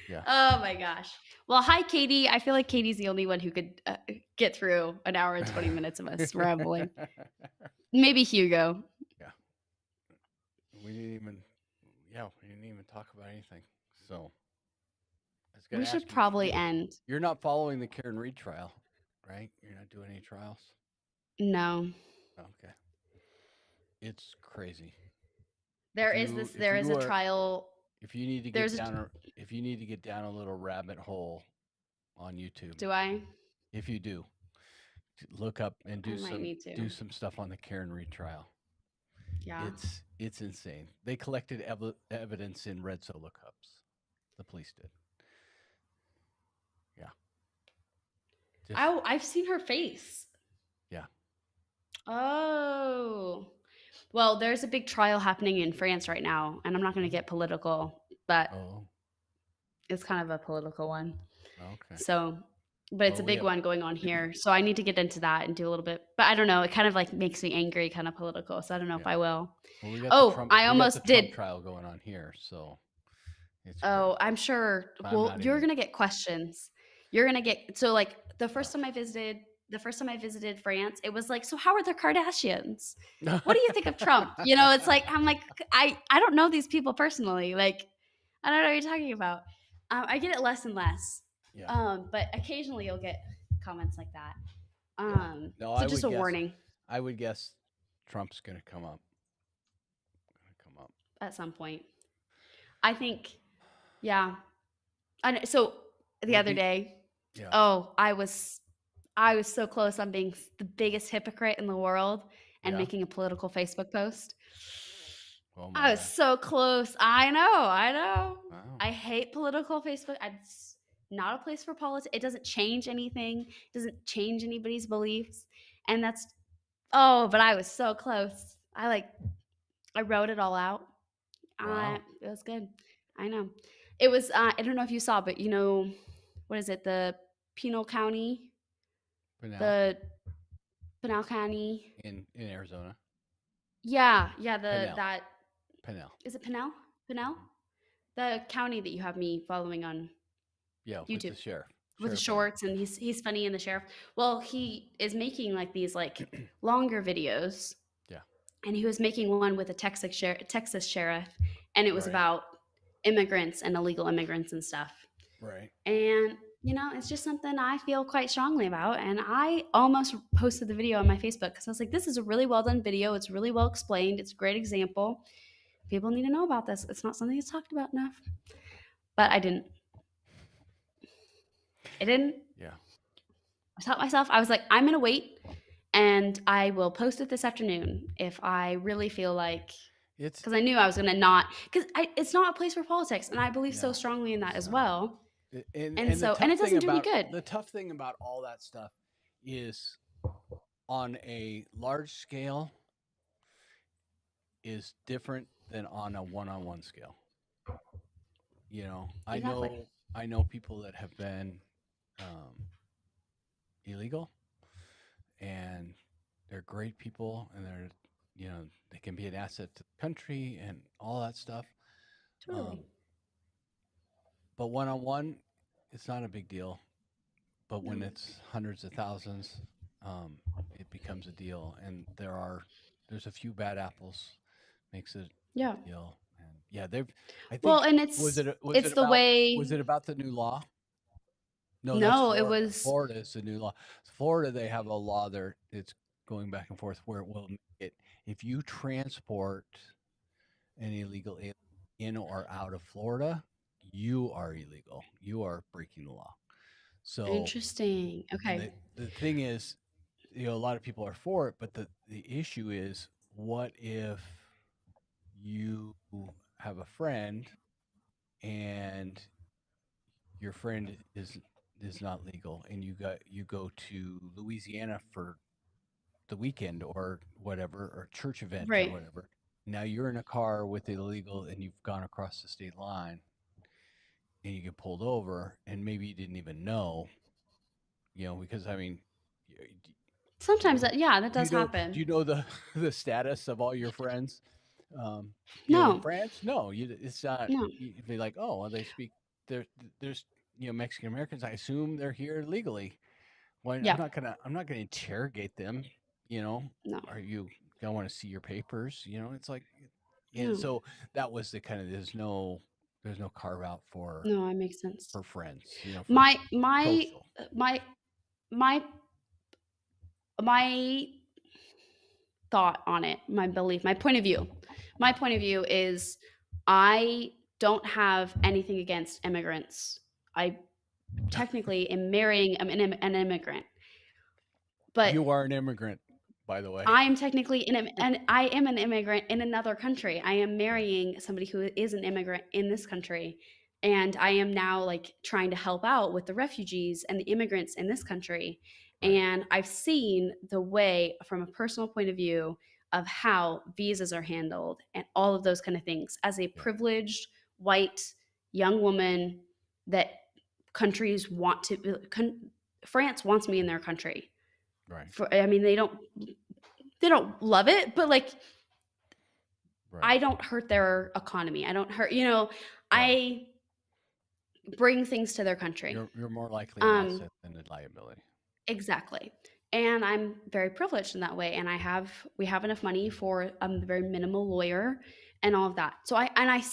Yeah. Oh my gosh. Well, hi, Katie. I feel like Katie's the only one who could get through an hour and 20 minutes of us rambling. Maybe Hugo. We didn't even talk about anything. So I was We gonna ask should you, probably end. You're not following the Karen Reed trial, right? You're not doing any trials. No. Okay. It's crazy. There If is you- this. if There is you a are- trial. If you need to There's get a- down, if you need to get down a little rabbit hole on YouTube, Do I? if you do, look up and I might need to. do some stuff on the Karen Reed trial. Yeah. It's insane. They collected evidence in red Solo cups. The police did. Yeah. Just- Oh, I've seen her face. Yeah. Oh. Well, there's a big trial happening in France right now, and I'm not going to get political, but Oh, it's kind of a political one. okay. So, but it's Well, a we big have- one going on here. So I need to get into that and do a little bit. But I don't know. It kind of like makes me angry, kind of political. So I don't know if Yeah. I will. Well, we got Oh, the Trump, I we got almost the Trump did. trial going on here, so. It's Oh, crazy. I'm sure. I'm Well, not you're even- gonna get questions. You're gonna get so like the first time I visited France, it was like, so how are the Kardashians? What do you think of Trump? You know, it's like I'm like I don't know these people personally. Like I don't know what you're talking about. I get it less and less. Yeah. But occasionally you'll get comments like that. Yeah. No, So just a warning I would guess Trump's gonna come up. Gonna come up. at some point. I think, yeah. I know, so the Would other be day, yeah. oh, I was so close on being the biggest hypocrite in the world and Yeah. making a political Facebook post. Oh I my. was so close. I know. Wow. I hate political Facebook. It's not a place for politics. It doesn't change anything. It doesn't change anybody's beliefs. And that's but I was so close. I wrote it all out. Wow. It was good. I know. It was I don't know if you saw, but what is it? The Pinal County, Pinal the Pinal County. in Arizona. Yeah, Pinal. that Pinal. is it Pinal? Pinal? The county that you have me following on Yeah, with YouTube the sheriff. with the Sheriff shorts, and he's funny in the sheriff. Well, he is making like these longer videos, Yeah. and he was making one with a Texas sheriff, and it was Right. about immigrants and illegal immigrants and stuff. Right. And it's just something I feel quite strongly about. And I almost posted the video on my Facebook because I was like, this is a really well done video. It's really well explained. It's a great example. People need to know about this. It's not something that's talked about enough. But I didn't. Yeah. I taught myself, I was like, I'm going to wait and I will post it this afternoon if I really feel like, It's because I knew I was going to not, because it's not a place for politics. And I believe so No, strongly in that it's as not. well. and And the so, tough and it thing doesn't do me about good. the tough thing about all that stuff is on a large scale is different than on a one-on-one scale. Exactly. I know people that have been illegal, and they're great people, and they can be an asset to the country and all that stuff. Totally. But one-on-one, it's not a big deal. But when it's hundreds of thousands, it becomes a deal. And there's a few bad apples, makes it Yeah. a deal. And yeah, I Well, think and was it it's the way. was it about the new law? No, that's No, it Florida. was. Florida is the new law. Florida, they have a law there. It's going back and forth where it will make it if you transport an illegal alien in or out of Florida, you are illegal. You are breaking the law. So Interesting. and Okay. the thing is, a lot of people are for it, but the issue is, what if you have a friend and your friend is not legal, and you go to Louisiana for the weekend or whatever, or church event or Right. whatever. Now you're in a car with illegal, and you've gone across the state line, and you get pulled over, and maybe you didn't even know, because I mean, Sometimes that do does you know happen. the the status of all your friends? In No. France, no, it's not. No. You'd be like, oh, well, they speak. There's Mexican Americans. I assume they're here legally. Well, Yeah. I'm not gonna interrogate them. No. Are you? I want to see your papers. It's like, and No. so that was the kind of there's no carve out No, it makes sense. for friends. For My social. my my thought on it, my belief, my point of view. My point of view is I don't have anything against immigrants. I technically am marrying an immigrant. But You are an immigrant, by the way. I am technically I am an immigrant in another country. I am marrying somebody who is an immigrant in this country. And I am now trying to help out with the refugees and the immigrants in this country. Right. And I've seen the way from a personal point of view of how visas are handled and all of those kind of things as a privileged white young woman that countries want to France wants me in their country. Right. I mean, they don't love it, but Right. I don't hurt their economy. I don't hurt, I bring things to their country. You're more likely an asset than a liability. Exactly. And I'm very privileged in that way. And we have enough money for a very minimal lawyer and all of that. So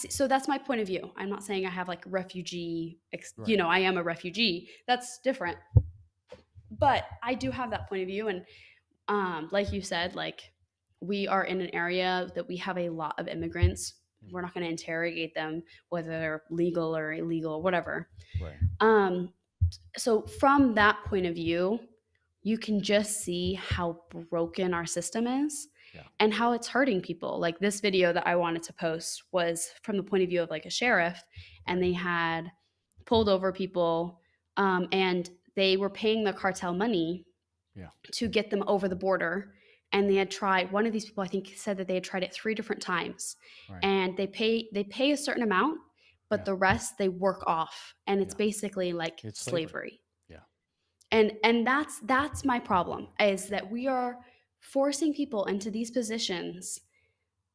so that's my point of view. I'm not saying I have like refugee, Right. I am a refugee. That's different. But I do have that point of view. And like you said, like we are in an area that we have a lot of immigrants. We're Mhm. not going to interrogate them whether they're legal or illegal or whatever. Right. Um, so from that point of view, you can just see how broken our system is Yeah. and how it's hurting people. Like this video that I wanted to post was from the point of view of like a sheriff, and Right. they had pulled over people, and they were paying the cartel money Yeah. to get them over the border. And they had tried, one of these people I think said that they had tried it 3 different times, Right. and they pay a certain amount, but Yeah. the rest they work off, and it's Yeah. basically like It's slavery. slavery. Yeah. And that's my problem, is that we are forcing people into these positions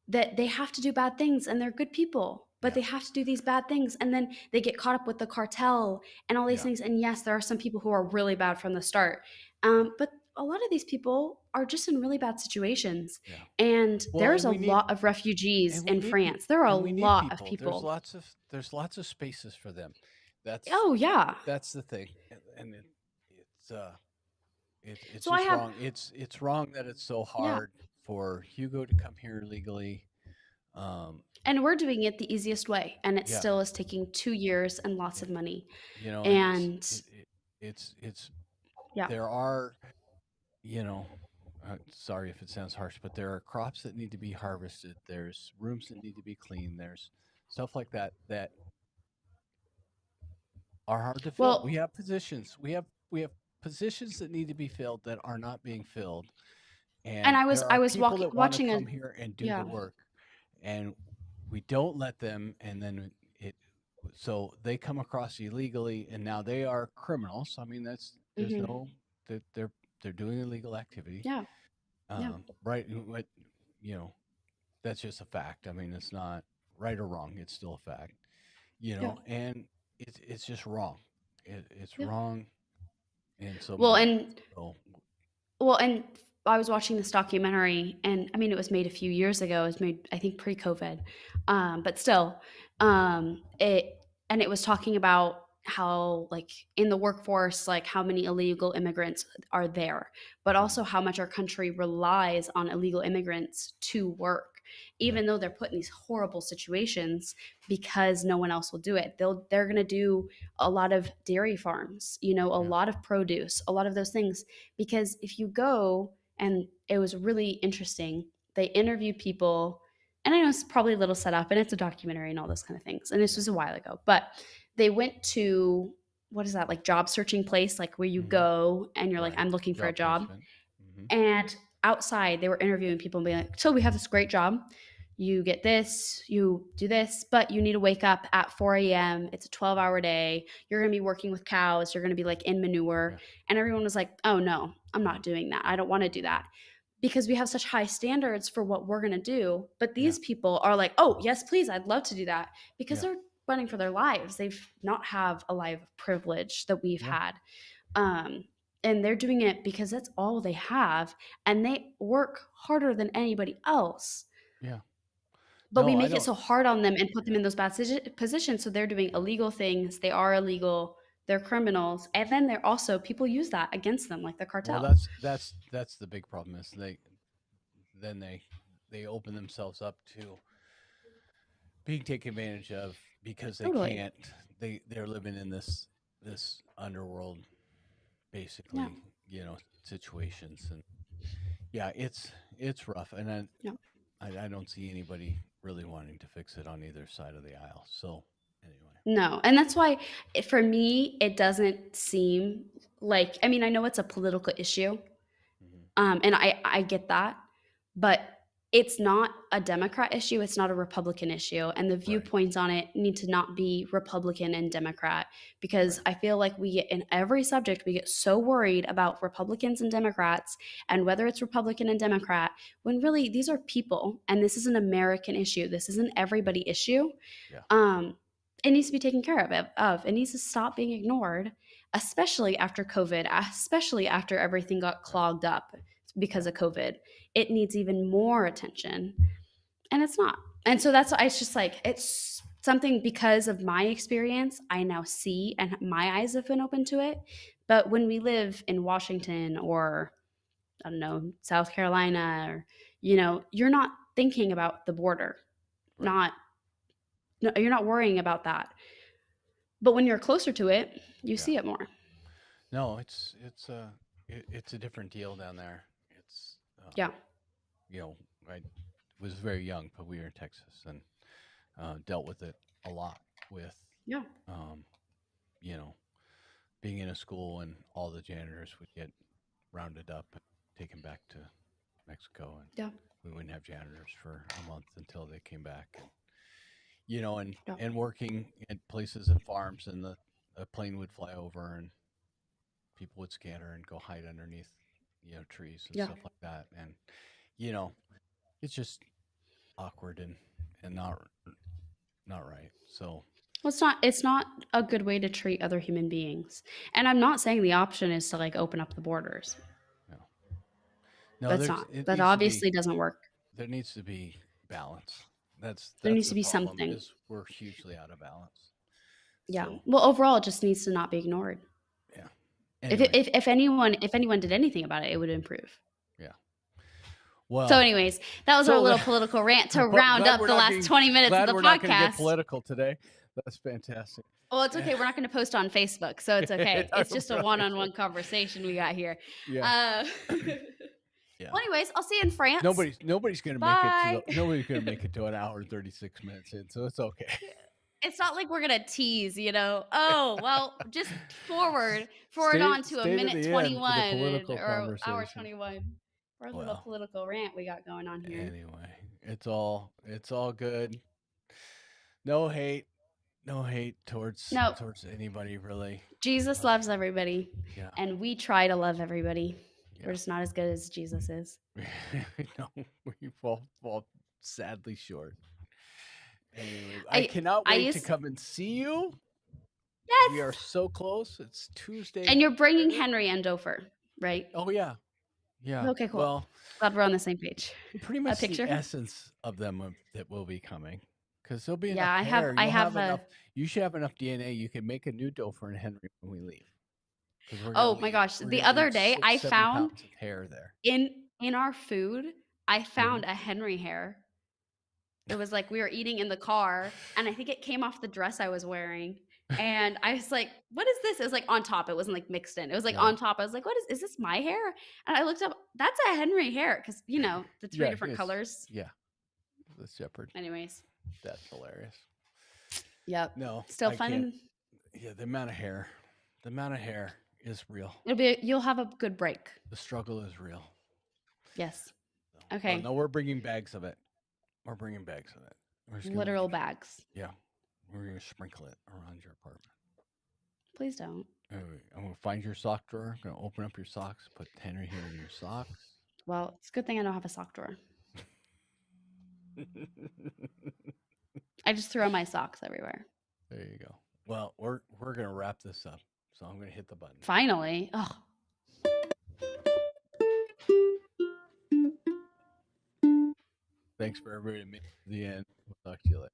that they have to do bad things, and they're good people, but Yeah. they have to do these bad things, and then they get caught up with the cartel and all these Yeah. things. And yes, there are some people who are really bad from the start, but a lot of these people are just in really bad situations. Yeah. And Well, there's and a we need lot of refugees and we in need people France. There are a and we need lot of people. There's people. lots of spaces for them. That's Oh yeah. that's the thing. And it's it's So I just have, wrong. It's wrong that it's so yeah, hard for Hugo to come here legally. Um, and we're doing it the easiest way, and it yeah. still is taking 2 years and lots Yeah. of money. You know, and And it's yeah. there are, you know, sorry if it sounds harsh, but there are crops that need to be harvested. There's rooms that need to be cleaned. There's stuff like that that are hard to fill. We Well, have positions. We have positions that need to be filled that are not being filled. and And I was there I are was people walking that want to watching a come here and do the yeah. work, and we don't let them. And then it, so they come across illegally, and now they are criminals. I mean, there's Hmm. no that they're doing illegal activity. Yeah. Yeah. Right? What you know, that's just a fact. I mean, it's not right or wrong. It's still a fact. You Yeah. know, and it's just wrong. It's Yeah. wrong in so Well, many ways. and So well, and I was watching this documentary, and I mean, it was made a few years ago. It was made, I think, pre-COVID, but still, it and it was talking about how, like, in the workforce, like how many illegal immigrants are there, but mhm, also how much our country relies on illegal immigrants to work, yeah, even though they're put in these horrible situations because no one else will do it. They're gonna do a lot of dairy farms, a yeah, lot of produce, a lot of those things, because if you go, and it was really interesting, they interviewed people, and I know it's probably a little set up, and it's a documentary and all those kind of things, and this yeah. was a while ago, but they went to, what is that, like job searching place, like where you Hmm. go and you're like, Right. I'm looking for a Job job. placement. Hmm. And outside, they were interviewing people and being like, so we have this great job. You get this, you do this, but you need to wake up at 4 a.m. It's a 12-hour day. You're going to be working with cows. You're going to be like in manure. Yeah. And everyone was like, oh no, I'm not doing that. I don't want to do that, because we have such high standards for what we're going to do. But Yeah. these people are like, oh, yes, please. I'd love to do that, because Yeah. they're running for their lives. They've not have a life of privilege that we've Yeah. had. Um, and they're doing it because that's all they have, and they work harder than anybody else, Yeah. but we No, I make it don't. so hard on them and put them Yeah. in those bad positions. So they're doing Yeah. illegal things. They are illegal. They're criminals, and then they're also, people use that against them, like the Well, cartel. that's the big problem is then they open themselves up to being taken advantage of because they Totally. can't. They're living in this underworld, Yeah. basically. You know, situations, and yeah, it's rough, and Yeah. I don't see anybody really wanting to fix it on either side of the aisle. So anyway. No, and that's why for me, it doesn't seem like, I mean, I know it's a political issue, Hmm. and I get that, but it's not a Democrat issue. It's not a Republican issue, and the Right. viewpoints on it need to not be Republican and Democrat, because Right. I feel like we get, in every subject, we get so worried about Republicans and Democrats, and whether it's Republican and Democrat, when really these are people, and this is an American issue. This is an everybody issue. Yeah. um, it needs to be taken care of. It needs to stop being ignored, especially after COVID, especially after everything got Yeah. clogged up because Yeah. of COVID. It needs even more attention, and it's not. And so that's why it's just like it's something because of my experience I now see and my eyes have been open to it. But when we live in Washington or I don't know, South Carolina or you're not thinking about the border. Right. Not no, you're not worrying about that. But when you're closer to it, you Yeah. see it more. No, it's a different deal down there. It's Yeah. I was very young, but we were in Texas and dealt with it a lot with Yeah. you know being in a school and all the janitors would get rounded up and taken back to Mexico, and Yeah. we wouldn't have janitors for a month until they came back. And Yeah. and working at places and farms, and a plane would fly over and people would scatter and go hide underneath trees and Yeah. stuff like that. And it's just awkward and not right. So Well, it's not a good way to treat other human beings. And I'm not saying the option is to like open up the borders. no, That's there's not. it That needs to be obviously doesn't work. there needs to be balance. That's There needs the to be problem something. is we're hugely out of balance. Yeah. So Well, overall, it just needs to not be ignored. yeah. If Anyway, if anyone did anything about it, it would improve. yeah. So, Well, anyways, that was our little political rant to Well, round glad up we're the not last being- 20 minutes glad of we're the not going to get podcast. political today. That's fantastic. Well, it's okay. We're not going to post on Facebook, so it's okay. No, It's just a right. one-on-one conversation we got here. Yeah. Yeah. Well, anyways, I'll see you in France. Nobody's going to Bye. nobody's going to make it to an hour and 36 minutes in, so it's okay. It's not like we're gonna tease, Oh, well, just forward Stay- on to a stay to minute the end for the 21 political or hour conversation. 21 for a little Well, political rant we got going on here. Anyway, it's all good. No hate towards No. anybody really. Jesus loves everybody, Yeah. and we try to love everybody. Yeah. We're just not as good as Jesus is. No, we fall sadly short. Anyway, I- I cannot I wait to used- come and see you. Yes. We are so close. It's Tuesday. And you're bringing Friday. Henry and Dofer, right? Oh yeah, yeah. Okay, cool. Well, Glad we're on the same page. pretty much picture? the essence of them that will be coming, because there'll be enough Yeah, I have- hair. I You'll have enough. You should have enough DNA. You can make a new Dofer and Henry when we leave. 'Cause we're gonna Oh my leave- gosh, we're the gonna other leave day 6, I 7 found pounds of hair there. in our food, I found a Henry hair. It was like we were eating in the car, and I think it came off the dress I was wearing. And I was like, "What is this?" It was like on top. It wasn't like mixed in. It was like Yeah. on top. I was like, "What is this? My hair?" And I looked up. That's a Henry hair because the three Yeah, different it's- colors. Yeah, the shepherd. Anyways, That's hilarious. yep. No, Still I fun. can't. Yeah, the amount of hair is real. You'll have a good break. The struggle is real. Yes. So, Okay. no, we're bringing bags of it. We're bringing bags of it. We're just gonna Literal make- bags. Yeah, we're gonna sprinkle it around your apartment. Please don't. Anyway, I'm gonna find your sock drawer. I'm gonna open up your socks. Put Henry here in your socks. Well, it's a good thing I don't have a sock drawer. I just throw my socks everywhere. There you go. Well, we're gonna wrap this up. So I'm gonna hit the button. Finally. Oh. Thanks for everybody to make it to the end. We'll talk to you later.